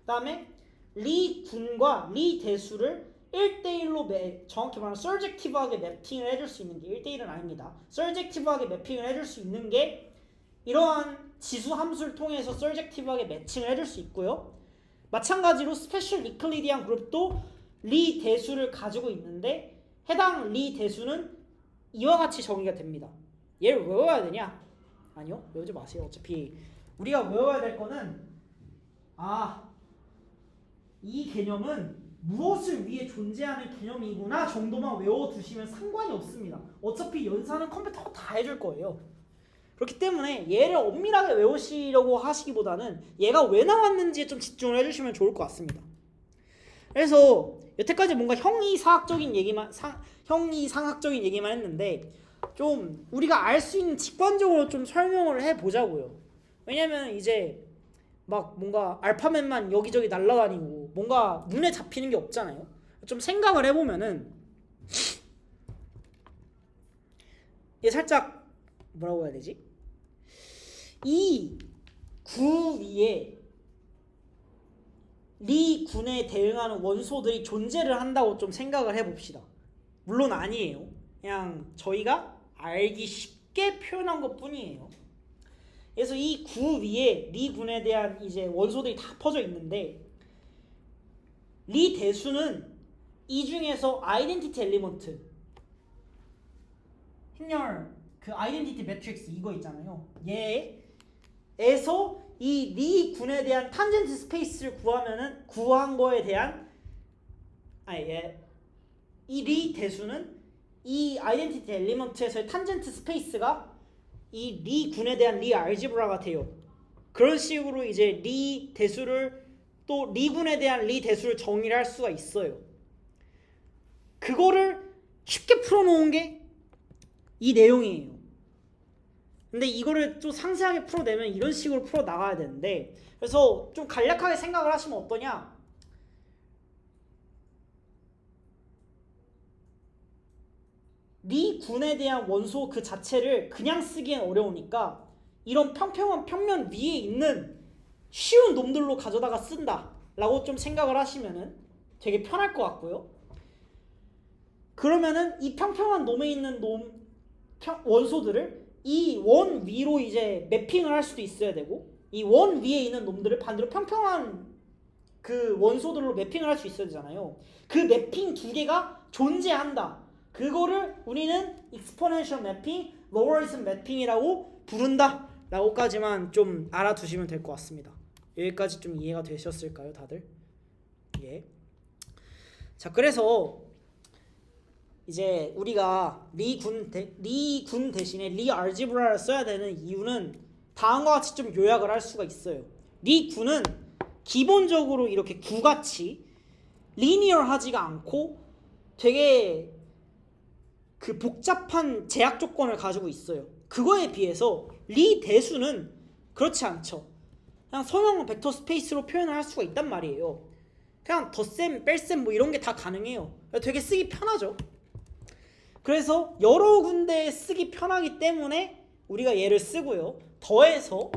그 다음에 리 군과 리 대수를 1대1로 정확히 말하면 서젝티브하게 매핑을 해줄 수 있는 게 1대1은 아닙니다. 서젝티브하게 매핑을 해줄 수 있는 게 이러한 지수 함수를 통해서 서젝티브하게 매칭을 해줄 수 있고요. 마찬가지로 스페셜 유클리디안 그룹도 리 대수를 가지고 있는데 해당 리 대수는 이와 같이 정의가 됩니다. 얘를 외워야 되냐? 아니요, 외우지 마세요. 어차피 우리가 외워야 될 거는 이 개념은 무엇을 위해 존재하는 개념이구나 정도만 외워두시면 상관이 없습니다. 어차피 연산은 컴퓨터가 다 해줄 거예요. 그렇기 때문에 얘를 엄밀하게 외우시려고 하시기보다는 얘가 왜 나왔는지에 좀 집중을 해주시면 좋을 것 같습니다. 그래서 여태까지 뭔가 형이상학적인 얘기만 했는데 좀 우리가 알 수 있는 직관적으로 좀 설명을 해보자고요. 왜냐면 이제 막 뭔가 알파맨만 여기저기 날아다니고 뭔가 눈에 잡히는 게 없잖아요. 좀 생각을 해보면은 얘 살짝 뭐라고 해야 되지? 이 구 위에 리 군에 대응하는 원소들이 존재를 한다고 좀 생각을 해봅시다. 물론 아니에요. 그냥 저희가 알기 쉽게 표현한 것 뿐이에요. 그래서 이 구 위에 리 군에 대한 이제 원소들이 다 퍼져 있는데 리 대수는 이 중에서 아이덴티티 엘리먼트 행렬 그 아이덴티티 매트릭스 이거 있잖아요. 얘에서 이 리 군에 대한 탄젠트 스페이스를 구한 거에 대한 이 리 대수는 이 아이덴티티 엘리먼트에서의 탄젠트 스페이스가 이 리 군에 대한 리 알지브라가 돼요. 그런 식으로 이제 리 대수를 또 리 군에 대한 리 대수를 정의를 할 수가 있어요. 그거를 쉽게 풀어놓은 게 이 내용이에요. 근데 이거를 좀 상세하게 풀어내면 이런 식으로 풀어 나가야 되는데, 그래서 좀 간략하게 생각을 하시면 어떠냐? 리 군에 대한 원소 그 자체를 그냥 쓰기엔 어려우니까 이런 평평한 평면 위에 있는 쉬운 놈들로 가져다가 쓴다 라고 좀 생각을 하시면은 되게 편할 것 같고요. 그러면은 이 평평한 놈에 있는 원소들을 이 원 위로 이제 매핑을 할 수도 있어야 되고, 이 원 위에 있는 놈들을 반대로 평평한 그 원소들로 매핑을 할 수 있어야 되잖아요. 그 매핑 두 개가 존재한다. 그거를 우리는 exponential mapping, logarithm mapping이라고 부른다 라고까지만 좀 알아두시면 될 것 같습니다. 여기까지 좀 이해가 되셨을까요, 다들? 예. 자, 그래서 이제 우리가 리 군 대신에 리 알지브라를 써야 되는 이유는 다음과 같이 좀 요약을 할 수가 있어요. 리 군은 기본적으로 이렇게 구같이 리니어하지가 않고 되게 그 복잡한 제약 조건을 가지고 있어요. 그거에 비해서 리 대수는 그렇지 않죠. 그냥 소형 벡터 스페이스로 표현을 할 수가 있단 말이에요. 그냥 덧셈, 뺄셈 뭐 이런 게 다 가능해요. 되게 쓰기 편하죠. 그래서 여러 군데 쓰기 편하기 때문에 우리가 얘를 쓰고요. 더해서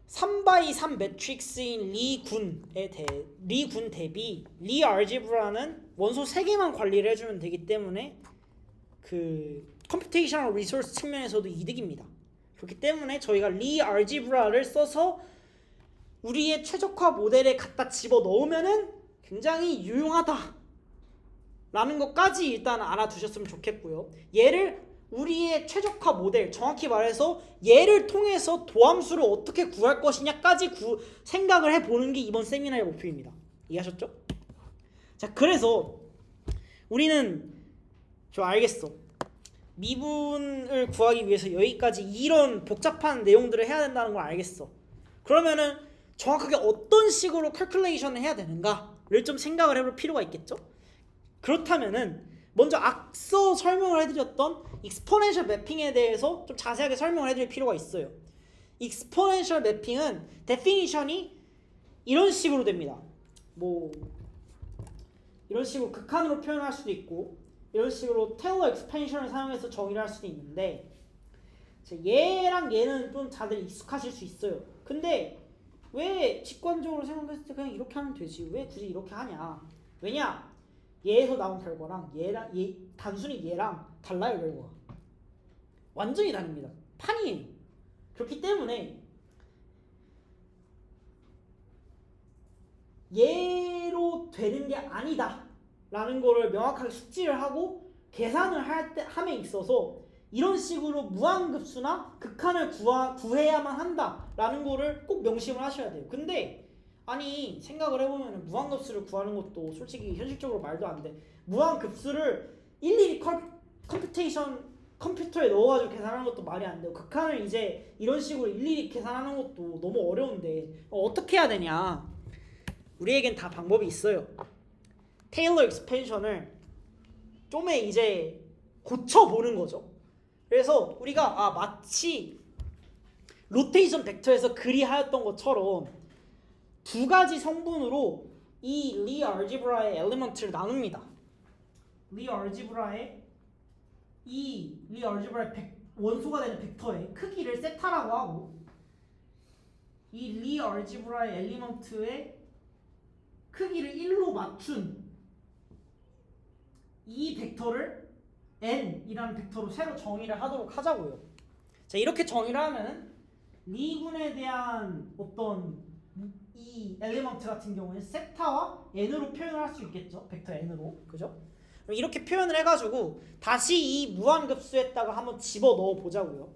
3x3 매트릭스인 리 군 대비 리 알지브라는 원소 3개만 관리를 해주면 되기 때문에 그 컴퓨테이셔널 리소스 측면에서도 이득입니다. 그렇기 때문에 저희가 리 알지브라를 써서 우리의 최적화 모델에 갖다 집어 넣으면은 굉장히 유용하다 라는 것까지 일단 알아두셨으면 좋겠고요. 얘를 우리의 최적화 모델, 정확히 말해서 얘를 통해서 도함수를 어떻게 구할 것이냐까지 생각을 해보는 게 이번 세미나의 목표입니다. 이해하셨죠? 자, 그래서 우리는 알겠어. 미분을 구하기 위해서 여기까지 이런 복잡한 내용들을 해야 된다는 걸 알겠어. 그러면은 정확하게 어떤 식으로 캘큘레이션을 해야 되는가를 좀 생각을 해볼 필요가 있겠죠? 그렇다면은 먼저 앞서 설명을 해드렸던 익스포넨셜 매핑에 대해서 좀 자세하게 설명을 해드릴 필요가 있어요. 익스포넨셜 매핑은 데피니션이 이런 식으로 됩니다. 뭐 이런 식으로 극한으로 표현할 수도 있고, 이런 식으로 테일러 익스펜션을 사용해서 정의를 할 수도 있는데, 얘랑 얘는 좀 다들 익숙하실 수 있어요. 근데 왜 직관적으로 생각했을 때 그냥 이렇게 하면 되지, 왜 굳이 이렇게 하냐? 왜냐? 얘에서 나온 결과랑 단순히 얘랑 달라요. 결과가 완전히 다릅니다. 판이에요. 그렇기 때문에 얘로 되는 게 아니다 라는 거를 명확하게 숙지를 하고 계산을 함에 있어서 이런 식으로 무한급수나 극한을 구해야만 한다 라는 거를 꼭 명심을 하셔야 돼요. 근데 아니 생각을 해보면 무한급수를 구하는 것도 솔직히 현실적으로 말도 안 돼. 무한급수를 일일이 컴퓨터에 넣어가지고 계산하는 것도 말이 안 돼요. 극한을 이제 이런 식으로 일일이 계산하는 것도 너무 어려운데 어떻게 해야 되냐? 우리에겐 다 방법이 있어요. 테일러 익스펜션을 좀에 이제 고쳐보는 거죠. 그래서 우리가 마치 로테이션 벡터에서 그리하였던 것처럼 두 가지 성분으로 이 리 알지브라의 엘리먼트를 나눕니다. 리 알지브라의 원소가 되는 벡터의 크기를 세타라고 하고, 이 리 알지브라의 엘리먼트의 크기를 1로 맞춘 이 벡터를 n이라는 벡터로 새로 정의를 하도록 하자고요. 자, 이렇게 정의를 하면 리군에 대한 어떤 이 엘리먼트 같은 경우는 세타와 n으로 표현을 할 수 있겠죠. 벡터 n으로. 그죠? 그럼 이렇게 표현을 해가지고 다시 이 무한급수에다가 한번 집어 넣어 보자고요.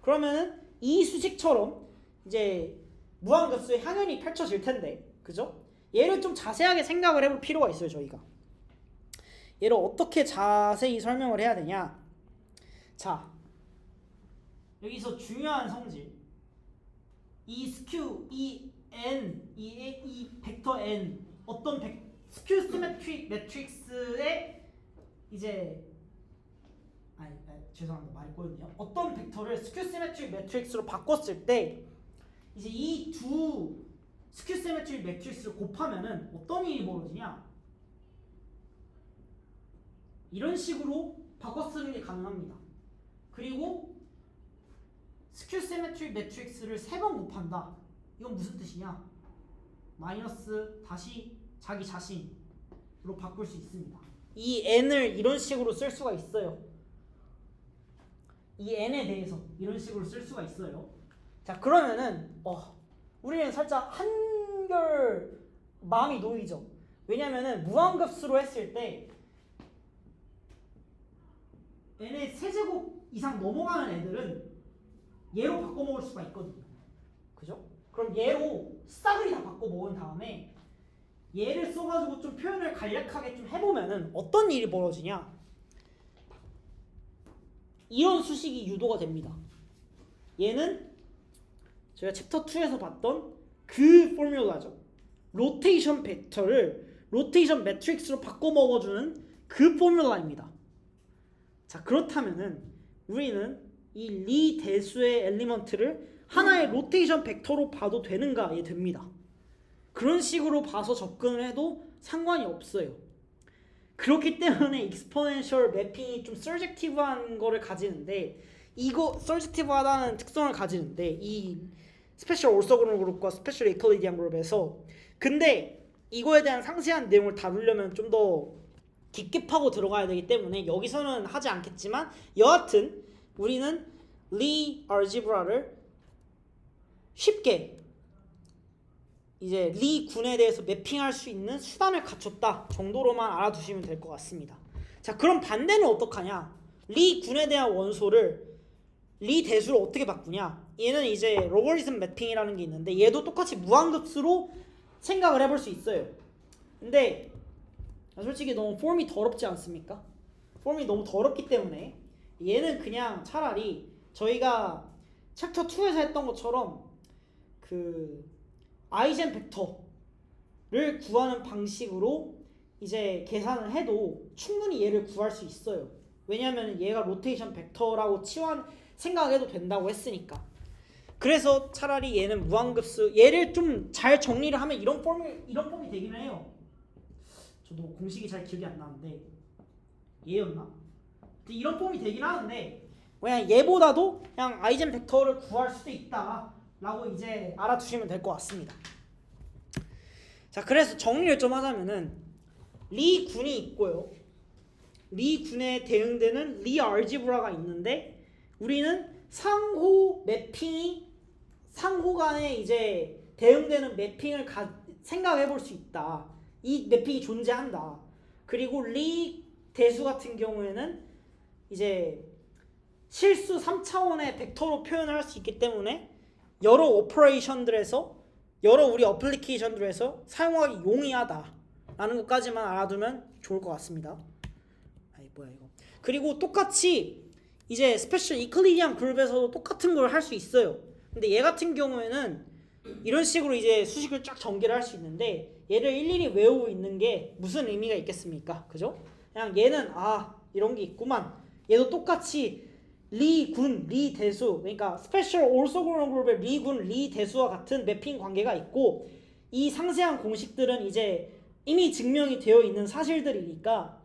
그러면은 이 수식처럼 이제 무한급수의 향연이 펼쳐질 텐데, 그죠? 얘를 좀 자세하게 생각을 해볼 필요가 있어요. 저희가 얘를 어떻게 자세히 설명을 해야 되냐? 자, 여기서 중요한 성질, 이 벡터 n, 어떤 스큐 시메트릭 매트릭스의 이제 죄송합니다. 말이 꼬였네요. 어떤 벡터를 스큐 시메트릭 매트릭스로 바꿨을 때 이제 이 두 스큐 시메트릭 매트릭스를 곱하면은 어떤 일이 벌어지냐? 이런 식으로 바꿔 쓰는 게 가능합니다. 그리고 스큐 시메트릭 매트릭스를 3번 곱한다. 이건 무슨 뜻이냐? 마이너스 다시 자기 자신으로 바꿀 수 있습니다. 이 n을 이런 식으로 쓸 수가 있어요. 이 n에 대해서 이런 식으로 쓸 수가 있어요. 자, 그러면은 우리는 살짝 한결 마음이 놓이죠. 왜냐면은 무한급수로 했을 때 n의 세제곱 이상 넘어가는 애들은 얘로 바꿔 먹을 수가 있거든요. 그죠? 그럼 얘로 싸그리 다 바꿔 먹은 다음에 얘를 써가지고 좀 표현을 간략하게 좀 해보면은 어떤 일이 벌어지냐? 이런 수식이 유도가 됩니다. 얘는 저희가 챕터 2에서 봤던 그 포뮬라죠. 로테이션 벡터를 로테이션 매트릭스로 바꿔 먹어주는 그 포뮬라입니다. 자, 그렇다면은 우리는 이 리 대수의 엘리먼트를 하나의 로테이션 벡터로 봐도 되는가에 됩니다. 그런 식으로 봐서 접근을 해도 상관이 없어요. 그렇기 때문에 익스포넨셜 매핑이 좀 서젝티브한 거를 가지는데 서젝티브하다는 특성을 가지는데 이 스페셜 올서그룹 그룹과 스페셜 이퀄리디안 그룹에서 근데 이거에 대한 상세한 내용을 다루려면 좀 더 깊게 파고 들어가야 되기 때문에 여기서는 하지 않겠지만 여하튼 우리는 리 알지브라를 쉽게 이제 리 군에 대해서 매핑할 수 있는 수단을 갖췄다 정도로만 알아두시면 될 것 같습니다. 자, 그럼 반대는 어떡하냐? 리 군에 대한 원소를 리 대수를 어떻게 바꾸냐? 얘는 이제 로거리즘 매핑이라는 게 있는데 얘도 똑같이 무한급수로 생각을 해볼 수 있어요. 근데 솔직히 너무 폼이 더럽지 않습니까? 폼이 너무 더럽기 때문에 얘는 그냥 차라리 저희가 챕터 2에서 했던 것처럼 그 아이젠 벡터를 구하는 방식으로 이제 계산을 해도 충분히 얘를 구할 수 있어요. 왜냐하면 얘가 로테이션 벡터라고 생각해도 된다고 했으니까. 그래서 차라리 얘는 무한급수, 얘를 좀 잘 정리를 하면 이런 폼이 되긴 해요. 저도 공식이 잘 기억이 안 나는데 얘였나? 이런 폼이 되긴 하는데 그냥 얘보다도 그냥 아이젠 벡터를 구할 수도 있다 라고 이제 알아두시면 될 것 같습니다. 자, 그래서 정리를 좀 하자면은 리 군이 있고요. 리 군에 대응되는 리 알지브라가 있는데 우리는 상호 간에 이제 대응되는 매핑을 생각해 볼 수 있다. 이 매핑이 존재한다. 그리고 리 대수 같은 경우에는 이제 실수 3차원의 벡터로 표현을 할 수 있기 때문에 여러 오퍼레이션들에서 여러 우리 어플리케이션들에서 사용하기 용이하다라는 것까지만 알아두면 좋을 것 같습니다. 뭐야 이거. 그리고 똑같이 이제 스페셜 이클리디안 그룹에서도 똑같은 걸 할 수 있어요. 근데 얘 같은 경우에는 이런 식으로 이제 수식을 쫙 전개를 할 수 있는데 얘를 일일이 외우고 있는 게 무슨 의미가 있겠습니까? 그죠? 그냥 얘는 이런 게 있구만. 얘도 똑같이 리 군, 리 대수, 그러니까 스페셜 올소그룹 그룹의 리 군, 리 대수와 같은 매핑 관계가 있고 이 상세한 공식들은 이제 이미 증명이 되어 있는 사실들이니까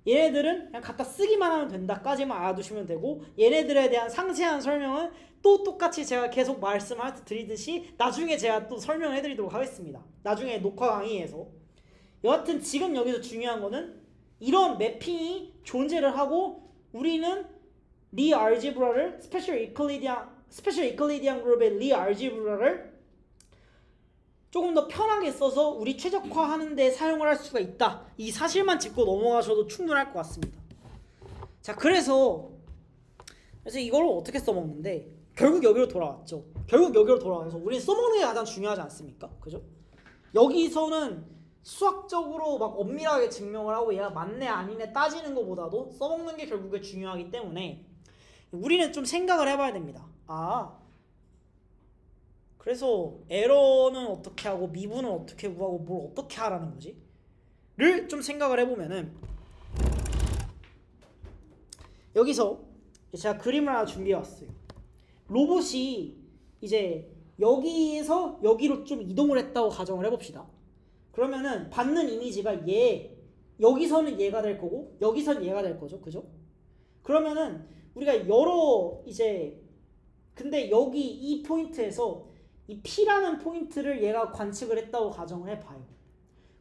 얘네들은 그냥 갖다 쓰기만 하면 된다까지만 알아두시면 되고 얘네들에 대한 상세한 설명은 또 똑같이 제가 계속 말씀드리듯이 나중에 제가 또 설명해 드리도록 하겠습니다. 나중에 녹화 강의에서. 여하튼 지금 여기서 중요한 거는 이런 매핑이 존재를 하고 우리는 리 알지브라를 스페셜 이클리디안 그룹의 리 알지브라를 조금 더 편하게 써서 우리 최적화하는 데 사용을 할 수가 있다. 이 사실만 짚고 넘어가셔도 충분할 것 같습니다. 자, 그래서 이걸 어떻게 써먹는데 결국 여기로 돌아왔죠. 결국 여기로 돌아와서 우리는 써먹는 게 가장 중요하지 않습니까? 그죠? 여기서는 수학적으로 막 엄밀하게 증명을 하고 얘가 맞네 아니네 따지는 것보다도 써먹는 게 결국에 중요하기 때문에 우리는 좀 생각을 해봐야 됩니다. 그래서 에러는 어떻게 하고 미분은 어떻게 구하고 뭘 어떻게 하라는 거지? 를 좀 생각을 해보면은 여기서 제가 그림을 하나 준비해 왔어요. 로봇이 이제 여기에서 여기로 좀 이동을 했다고 가정을 해봅시다. 그러면은 받는 이미지가 여기서는 얘가 될 거고 여기서는 얘가 될 거죠, 그죠? 그러면은 우리가 여러 근데 여기 이 포인트에서 이 P라는 포인트를 얘가 관측을 했다고 가정을 해봐요.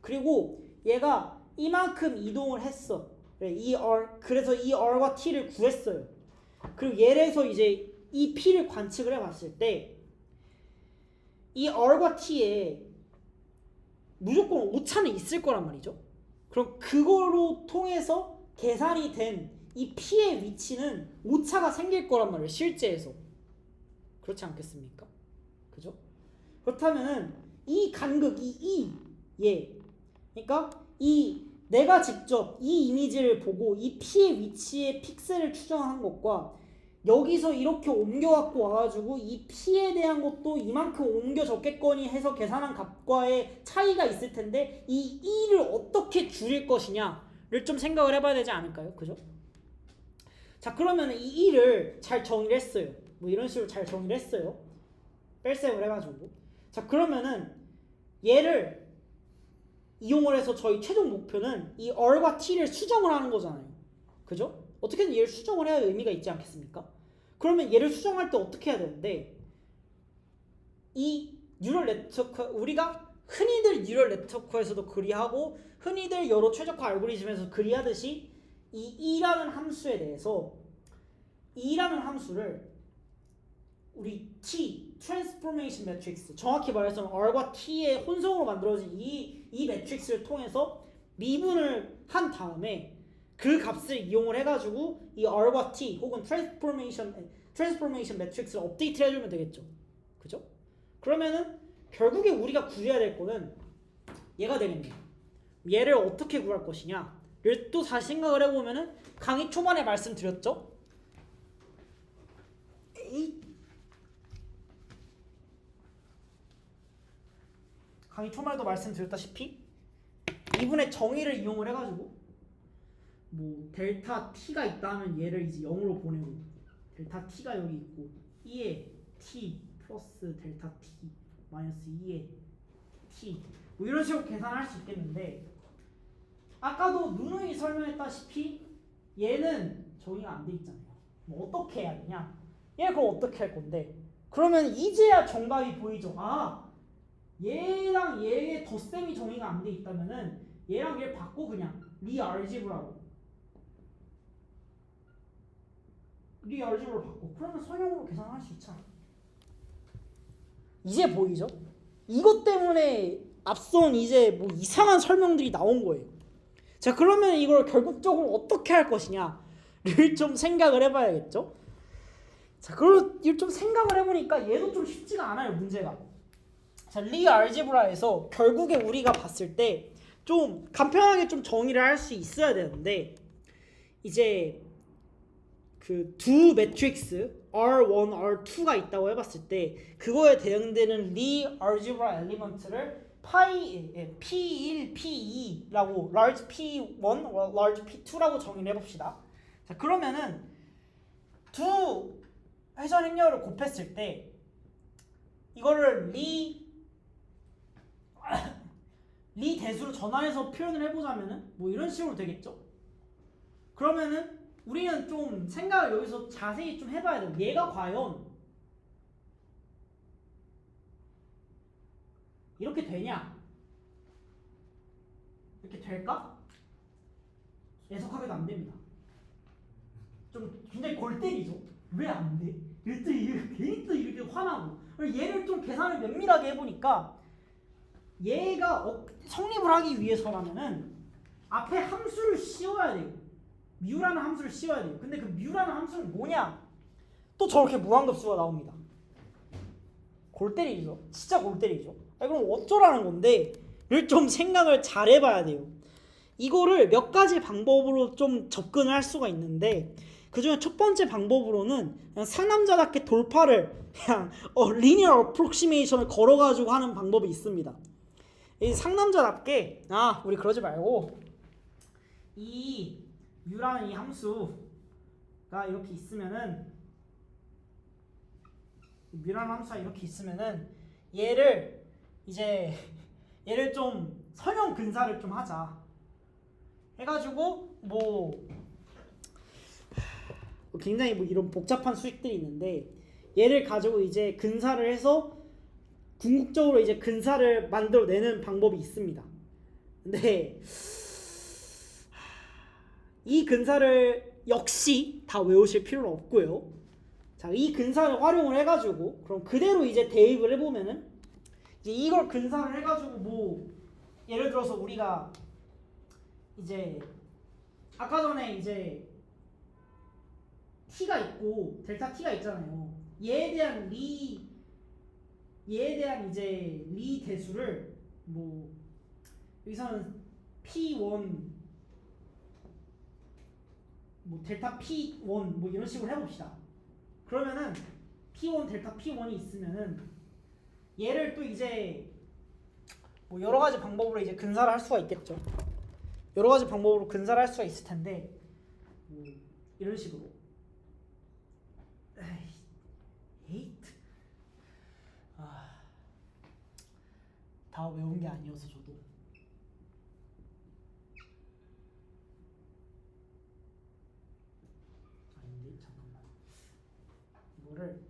그리고 얘가 이만큼 이동을 했어. 그래서 이 R과 T를 구했어요. 그리고 얘에서 이제 이 P를 관측을 해봤을 때 이 R과 T에 무조건 오차는 있을 거란 말이죠. 그럼 그거로 통해서 계산이 된 이 P의 위치는 오차가 생길 거란 말이에요. 실제에서. 그렇지 않겠습니까? 그죠? 그렇다면은 이 간극, 그러니까 내가 직접 이 이미지를 보고 이 P의 위치에 픽셀을 추정한 것과 여기서 이렇게 옮겨갖고 와가지고 이 P에 대한 것도 이만큼 옮겨졌겠거니 해서 계산한 값과의 차이가 있을 텐데 이 E를 어떻게 줄일 것이냐를 좀 생각을 해봐야 되지 않을까요? 그죠? 자, 그러면 이 E를 잘 정의를 했어요. 뭐 이런 식으로 잘 정의를 했어요. 뺄셈을 해가지고. 자, 그러면은 얘를 이용을 해서 저희 최종 목표는 이 R과 T를 수정을 하는 거잖아요. 그죠? 어떻게든 얘를 수정을 해야 의미가 있지 않겠습니까? 그러면 얘를 수정할 때 어떻게 해야 되는데 이 뉴럴 네트워크, 우리가 흔히들 뉴럴 네트워크에서도 그리하고 흔히들 여러 최적화 알고리즘에서 그리하듯이 이 E라는 함수에 대해서 E라는 함수를 우리 T, 트랜스포메이션 매트릭스, 정확히 말해서 R과 T의 혼성으로 만들어진 이 매트릭스를 통해서 미분을 한 다음에 그 값을 이용을 해가지고 이 R과 T 혹은 트랜스포메이션 매트릭스를 업데이트 해주면 되겠죠. 그죠? 그러면은 결국에 우리가 구해야 될 거는 얘가 되겠네요. 얘를 어떻게 구할 것이냐를 또 다시 생각을 해보면은 강의 초반에 말씀드렸죠. 강의 초반에도 말씀드렸다시피 이분의 정의를 이용을 해가지고 뭐 델타 t가 있다면 얘를 이제 0으로 보내고 델타 t가 여기 있고 2의 t 플러스 델타 t 마이너스 2의 t 뭐 이런 식으로 계산할 수 있겠는데 아까도 누누이 설명했다시피 얘는 정의가 안 돼 있잖아요. 뭐 어떻게 해야 되냐? 얘 그럼 어떻게 할 건데? 그러면 이제야 정답이 보이죠. 아, 얘랑 얘의 덧셈이 정의가 안 돼 있다면은 얘랑 얘를 바꿔 그냥 리알지브라로 바꿔. 그러면 성형으로 계산할 수 있잖아. 이제 보이죠? 이것 때문에 앞선 이제 뭐 이상한 설명들이 나온 거예요. 자, 그러면 이걸 결국적으로 어떻게 할 것이냐를 좀 생각을 해봐야겠죠? 자, 그걸 좀 생각을 해보니까 얘도 좀 쉽지가 않아요, 문제가. 자, 리알제브라에서 결국에 우리가 봤을 때 좀 간편하게 좀 정의를 할 수 있어야 되는데 이제 그 두 매트릭스 R1, R2가 있다고 해봤을 때 그거에 대응되는 리알제브라 엘리먼트를 P1, P2라고 large P1, large P2라고 정의를 해봅시다. 자, 그러면은 두 회전 행렬을 곱했을 때 이거를 리 대수로 전환해서 표현을 해보자면은 뭐 이런 식으로 되겠죠. 그러면은 우리는 좀 생각을 여기서 자세히 좀 해봐야 돼요. 얘가 과연 이렇게 되냐? 이렇게 될까? 예측하기도 안 됩니다. 좀 굉장히 골 때리죠. 왜 안 돼? 괜히 또 이렇게 화나고. 얘를 좀 계산을 면밀하게 해보니까 얘가 성립을 하기 위해서라면은 앞에 함수를 씌워야 돼요. 뮤라는 함수를 씌워야 돼요. 근데 그 뮤라는 함수는 뭐냐? 또 저렇게 무한급수가 나옵니다. 골 때리죠. 진짜 골 때리죠. 아니, 그럼 어쩌라는 건데 를 좀 생각을 잘 해봐야 돼요. 이거를 몇 가지 방법으로 좀 접근을 할 수가 있는데 그 중에 첫 번째 방법으로는 그냥 상남자답게 돌파를 그냥 리니어 어프록시메이션을 걸어가지고 하는 방법이 있습니다. 이 상남자답게 우리 그러지 말고 이 u라는 이 함수 이렇게 있으면은 뮤란 함수가 이렇게 있으면은 얘를 좀 선형 근사를 좀 하자 해가지고 굉장히 이런 복잡한 수식들이 있는데 얘를 가지고 이제 근사를 해서 궁극적으로 이제 근사를 만들어내는 방법이 있습니다. 근데 이 근사를 역시 다 외우실 필요는 없고요. 자, 이 근사를 활용을 해가지고 그럼 그대로 이제 대입을 해보면은 이제 이걸 근사를 해가지고 예를 들어서 우리가 이제 아까 전에 이제 t가 있고 델타 t가 있잖아요. 얘에 대한 이제 리 대수를 여기서는 p1 델타 p1 이런 식으로 해봅시다. 그러면은 p1 델타 p1이 있으면은 얘를 또 이제 여러 가지 방법으로 이제 근사를 할 수가 있겠죠. 여러 가지 방법으로 근사를 할 수가 있을 텐데 이런 식으로 다 외운 게 아니어서 저도 아닌데 잠깐만 이거를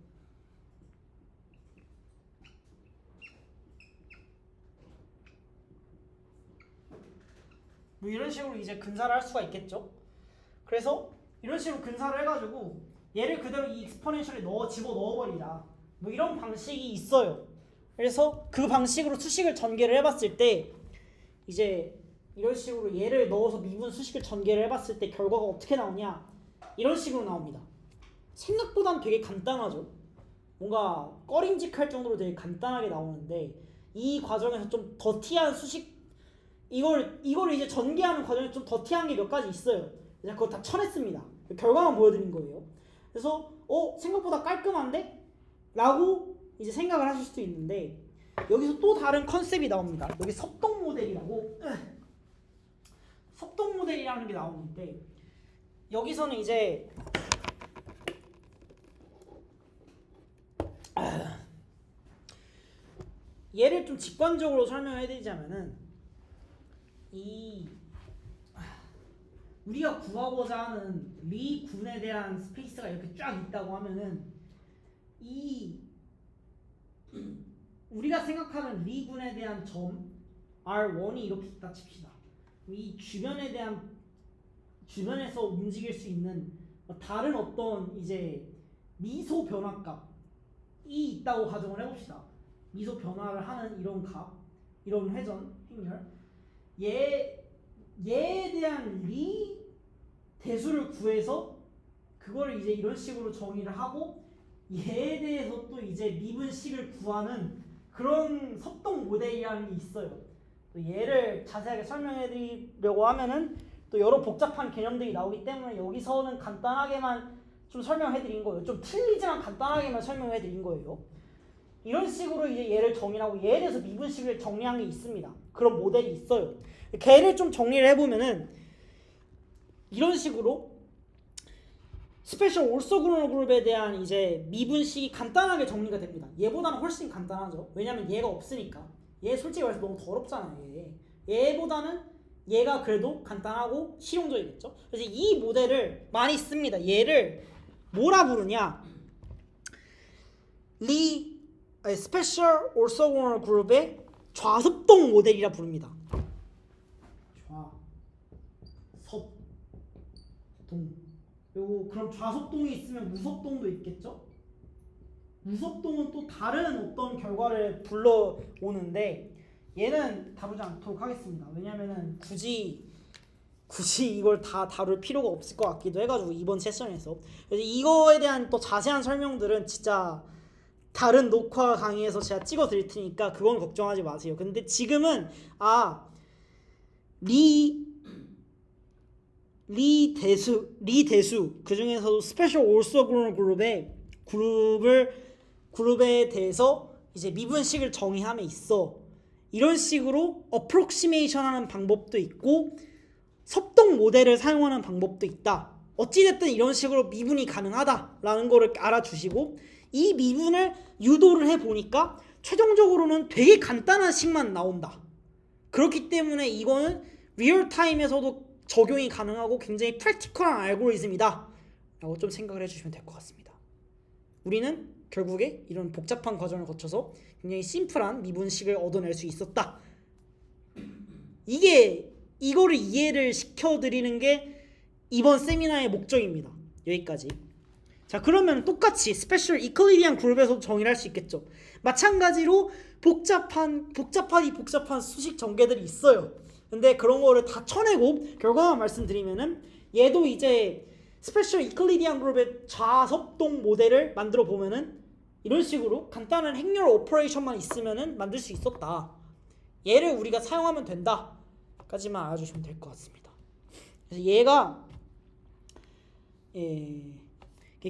이런 식으로 이제 근사를 할 수가 있겠죠. 그래서 이런 식으로 근사를 해가지고 얘를 그대로 이 익스포넨셜에 집어 넣어버리자 이런 방식이 있어요. 그래서 그 방식으로 수식을 전개를 해봤을 때 이제 이런 식으로 얘를 넣어서 미분 수식을 전개를 해봤을 때 결과가 어떻게 나오냐 이런 식으로 나옵니다. 생각보단 되게 간단하죠. 뭔가 꺼림직할 정도로 되게 간단하게 나오는데 이 과정에서 좀 더티한 수식 이걸 이제 전개하는 과정에 좀 더티한 게 몇 가지 있어요. 그냥 그거 다 쳐냈습니다. 결과만 보여드린 거예요. 그래서 생각보다 깔끔한데? 라고 이제 생각을 하실 수도 있는데 여기서 또 다른 컨셉이 나옵니다. 여기 섭동 모델이라고 섭동 모델이라는 게 나오는데 여기서는 이제 얘를 좀 직관적으로 설명해드리자면은 우리가 구하고자 하는 리 군에 대한 스페이스가 이렇게 쫙 있다고 하면은 우리가 생각하는 리 군에 대한 점 R1이 이렇게 있다 칩시다. 이 주변에서 움직일 수 있는 다른 어떤 이제 미소 변화값이 있다고 가정을 해봅시다. 미소 변화를 하는 이런 값, 이런 회전, 행렬 얘에 대한 리 대수를 구해서 그거를 이제 이런 식으로 정의를 하고 얘에 대해서 또 이제 미분식을 구하는 그런 섭동 모델이라는 게 있어요. 또 얘를 자세하게 설명해 드리려고 하면은 또 여러 복잡한 개념들이 나오기 때문에 여기서는 간단하게만 좀 설명해 드린 거예요. 좀 틀리지만 간단하게만 설명해 드린 거예요. 이런 식으로 이제 얘를 정의하고 얘에 대해서 미분식을 정리한 게 있습니다. 그런 모델이 있어요. 걔를 좀 정리를 해보면은 이런 식으로 스페셜 올소그루너 그룹에 대한 이제 미분식이 간단하게 정리가 됩니다. 얘보다는 훨씬 간단하죠. 왜냐면 얘가 없으니까. 얘 솔직히 말해서 너무 더럽잖아요. 얘보다는 얘가 그래도 간단하고 실용적이겠죠. 그래서 이 모델을 많이 씁니다. 얘를 뭐라 부르냐? 스페셜 올소그루너 그룹의 좌섭동 모델이라 부릅니다. 좌섭동. 그리고 그럼 좌섭동이 있으면 우섭동도 있겠죠? 우섭동은 또 다른 어떤 결과를 불러오는데 얘는 다루지 않도록 하겠습니다. 왜냐면은 굳이 이걸 다 다룰 필요가 없을 것 같기도 해가지고 이번 세션에서. 그래서 이거에 대한 또 자세한 설명들은 진짜 다른 녹화 강의에서 제가 찍어 드릴 테니까 그건 걱정하지 마세요. 근데 지금은 리 대수 그 중에서도 스페셜 올소그루너 그룹에 대해서 이제 미분식을 정의함에 있어 이런 식으로 어프록시메이션 하는 방법도 있고 섭동 모델을 사용하는 방법도 있다 어찌됐든 이런 식으로 미분이 가능하다라는 거를 알아주시고 이 미분을 유도를 해보니까 최종적으로는 되게 간단한 식만 나온다. 그렇기 때문에 이거는 리얼타임에서도 적용이 가능하고 굉장히 프랙티컬한 알고리즘이다 라고 좀 생각을 해주시면 될 것 같습니다. 우리는 결국에 이런 복잡한 과정을 거쳐서 굉장히 심플한 미분식을 얻어낼 수 있었다. 이거를 이해를 시켜드리는 게 이번 세미나의 목적입니다. 여기까지. 자, 그러면 똑같이 스페셜 이클리디안 그룹에서 정의를 할 수 있겠죠. 마찬가지로 복잡한 수식 전개들이 있어요. 근데 그런 거를 다 쳐내고 결과만 말씀드리면은 얘도 이제 스페셜 이클리디안 그룹의 좌석동 모델을 만들어 보면은 이런 식으로 간단한 행렬 오퍼레이션만 있으면은 만들 수 있었다. 얘를 우리가 사용하면 된다. 까지만 알아주시면 될 것 같습니다. 그래서 얘가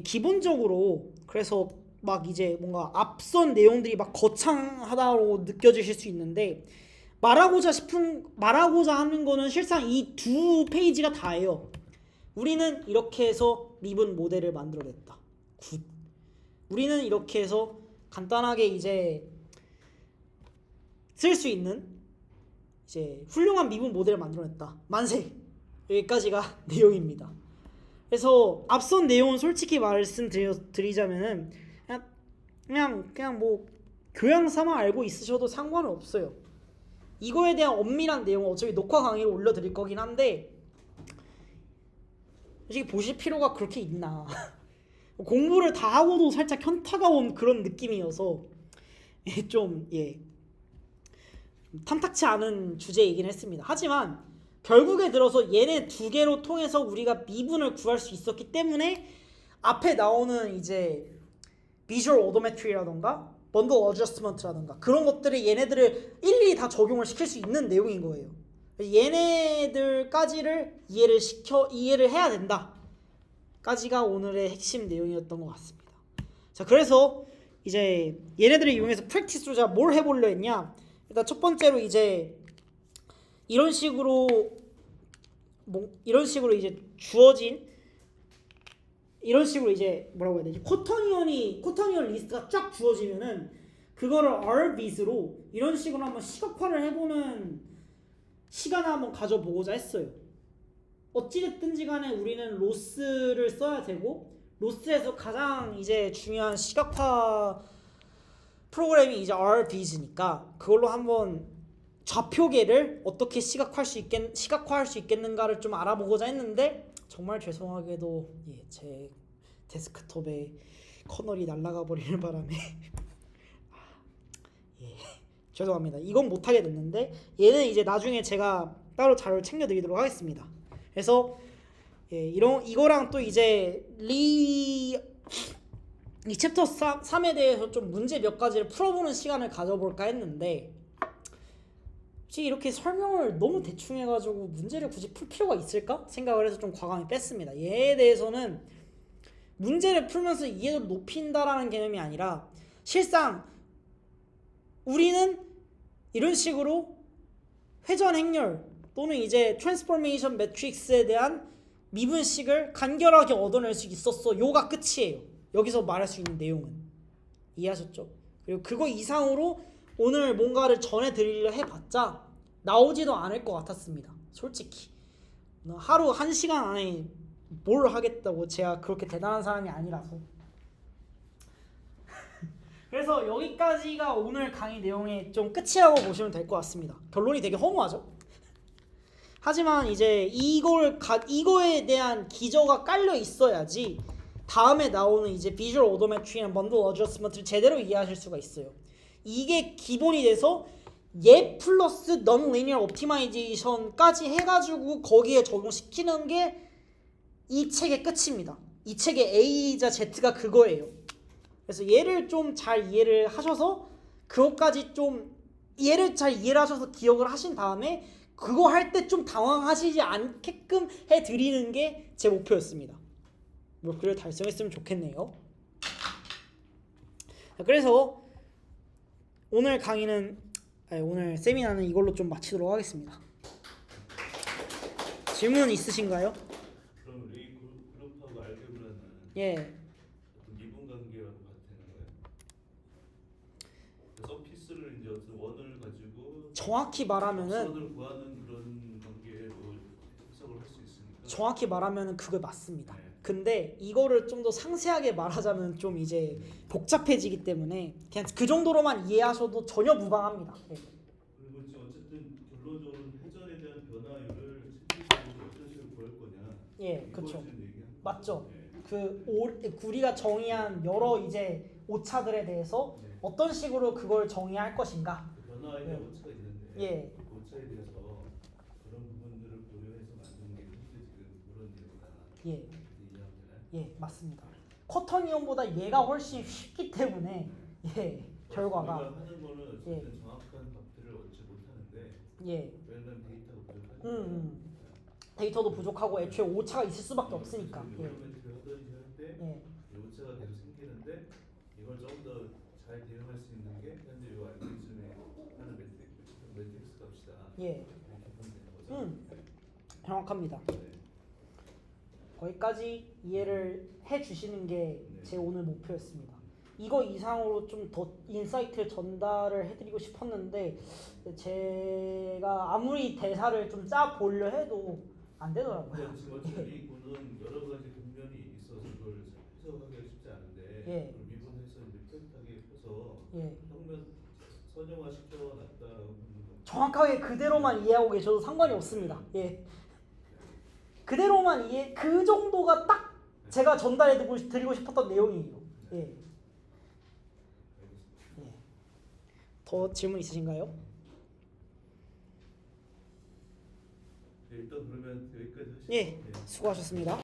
기본적으로 그래서 막 이제 뭔가 앞선 내용들이 막 거창하다고 느껴지실 수 있는데 말하고자 하는 거는 실상 이 두 페이지가 다예요. 우리는 이렇게 해서 미분 모델을 만들어냈다. 굿. 우리는 이렇게 해서 간단하게 이제 쓸 수 있는 이제 훌륭한 미분 모델을 만들어냈다. 만세. 여기까지가 내용입니다. 그래서 앞선 내용은 솔직히 말씀드리자면은 그냥 뭐 교양 삼아 알고 있으셔도 상관은 없어요. 이거에 대한 엄밀한 내용은 어차피 녹화 강의로 올려드릴 거긴 한데 솔직히 보실 필요가 그렇게 있나. 공부를 다 하고도 살짝 현타가 온 그런 느낌이어서 좀 탐탁치 않은 주제이긴 했습니다. 하지만 결국에 들어서 얘네 두 개로 통해서 우리가 미분을 구할 수 있었기 때문에 앞에 나오는 이제 비주얼 오도메트리라던가 번들 어저스트먼트라던가 그런 것들이 얘네들을 일일이 다 적용을 시킬 수 있는 내용인 거예요. 얘네들까지를 이해를 해야 된다 까지가 오늘의 핵심 내용이었던 것 같습니다. 자, 이래서 이제 얘네들을 이용해서 프랙티스로 제가 뭘 해보려 했냐. 일단 첫 번째로 이제 이런 식으로 이제 주어진 이런 식으로 이제 뭐라고 해야 되지? 쿼터니언 리스트가 쫙 주어지면은 그거를 RBit으로 이런 식으로 한번 시각화를 해보는 시간을 한번 가져보고자 했어요. 어찌됐든지 간에 우리는 로스를 써야 되고 로스에서 가장 이제 중요한 시각화 프로그램이 이제 RBit이니까 그걸로 한번 좌표계를 어떻게 시각화할 수 있겠는가를 좀 알아보고자 했는데 정말 죄송하게도 제 데스크톱에 커널이 날아가 버리는 바람에 죄송합니다. 이건 못하게 됐는데 얘는 이제 나중에 제가 따로 자료를 챙겨드리도록 하겠습니다. 그래서 이거랑 또 이제 이 챕터 3에 대해서 좀 문제 몇 가지를 풀어보는 시간을 가져볼까 했는데 솔직히 이렇게 설명을 너무 대충 해가지고 문제를 굳이 풀 필요가 있을까 생각을 해서 좀 과감히 뺐습니다. 얘에 대해서는 문제를 풀면서 이해도를 높인다라는 개념이 아니라 실상 우리는 이런 식으로 회전 행렬 또는 이제 트랜스포메이션 매트릭스에 대한 미분식을 간결하게 얻어낼 수 있었어. 요가 끝이에요. 여기서 말할 수 있는 내용은. 이해하셨죠? 그리고 그거 이상으로 오늘 뭔가를 전해드리려 해봤자 나오지도 않을 것 같았습니다. 솔직히 하루 1시간 안에 뭘 하겠다고 제가 그렇게 대단한 사람이 아니라서 그래서 여기까지가 오늘 강의 내용의 좀 끝이라고 보시면 될 것 같습니다. 결론이 되게 허무하죠? 하지만 이제 이거에 대한 기저가 깔려 있어야지 다음에 나오는 이제 비주얼 오도메트리나 번들 어저스먼트를 제대로 이해하실 수가 있어요. 이게 기본이 돼서 얘 플러스 non-linear optimization까지 해가지고 거기에 적용시키는 게 이 책의 끝입니다. 이 책의 A이자 Z가 그거예요. 그래서 얘를 좀 잘 이해를 하셔서 그것까지 좀 얘를 잘 이해를 하셔서 기억을 하신 다음에 그거 할 때 좀 당황하시지 않게끔 해드리는 게 제 목표였습니다. 목표를 달성했으면 좋겠네요. 그래서 오늘 오늘 세미나는 이걸로 좀 마치도록 하겠습니다. 질문 있으신가요? 그럼 예. 어떤 미분 관계라고 봐도 되는 거예요? 그래서 피스를 이제 어떤 원을 가지고 정확히 말하면은 접선을 구하는 그런 관계로 해석을 할 수 있으니까. 정확히 말하면은 그게 맞습니다. 네. 근데 이거를 좀 더 상세하게 말하자면 좀 이제 복잡해지기 때문에 그냥 그 정도로만 이해하셔도 전혀 무방합니다. 예. 그리고 이제 어쨌든 결론적으로는 회전에 대한 변화율을 실질적으로 어떤 식으로 구할 거냐. 예, 이걸 그렇죠. 지금 얘기하는 맞죠. 거예요. 네. 우리가 정의한 여러 이제 오차들에 대해서 네. 어떤 식으로 그걸 정의할 것인가. 그 변화에 대한 예. 오차가 있는데 예. 그 오차에 대해서 그런 부분들을 고려해서 만드는 게 현재 지금 그런 내용이다. 예. 이해하면 되나요? 예, 맞습니다. 쿼터니온보다 얘가 훨씬 쉽기 때문에 예, 결과가 우리가 하는 거는 어쨌든 예. 정확한 값들을 얻지 못하는데 예. 왜냐면 데이터가 부족하니까. 데이터도 부족하고 애초에 오차가 있을 수밖에 없으니까. 예. 오토매틱을 하든지 할때 예. 오차가 계속 생기는데 이걸 좀 더 잘 대응할 수 있는 게 현재 이 알고리즘에 하는 매트릭스 값이다. 예. 이렇게 보면 되는 거죠. 정확합니다. 네. 거기까지 이해를 해 주시는 게 제 오늘 목표였습니다. 이거 이상으로 좀 더 인사이트를 전달을 해드리고 싶었는데 제가 아무리 대사를 좀 짜 보려 해도 안 되더라고요. 근데 지금 어차피 이 구는 여러 가지 국면이 있어서 그걸 해석하기가 쉽지 않은데 예. 그걸 미분해서 이제 뚜렷하게 해서 예. 평면 선형화 시켜놨다라고 보는 거. 정확하게 그대로만 이해하고 계셔도 상관이 없습니다. 예. 그대로만 이해, 그 정도가 딱 제가 전달해 드리고 싶었던 내용이에요. 예. 예. 더 질문 있으신가요? 네, 일단 그러면 여기까지 하시고. 예. 수고하셨습니다.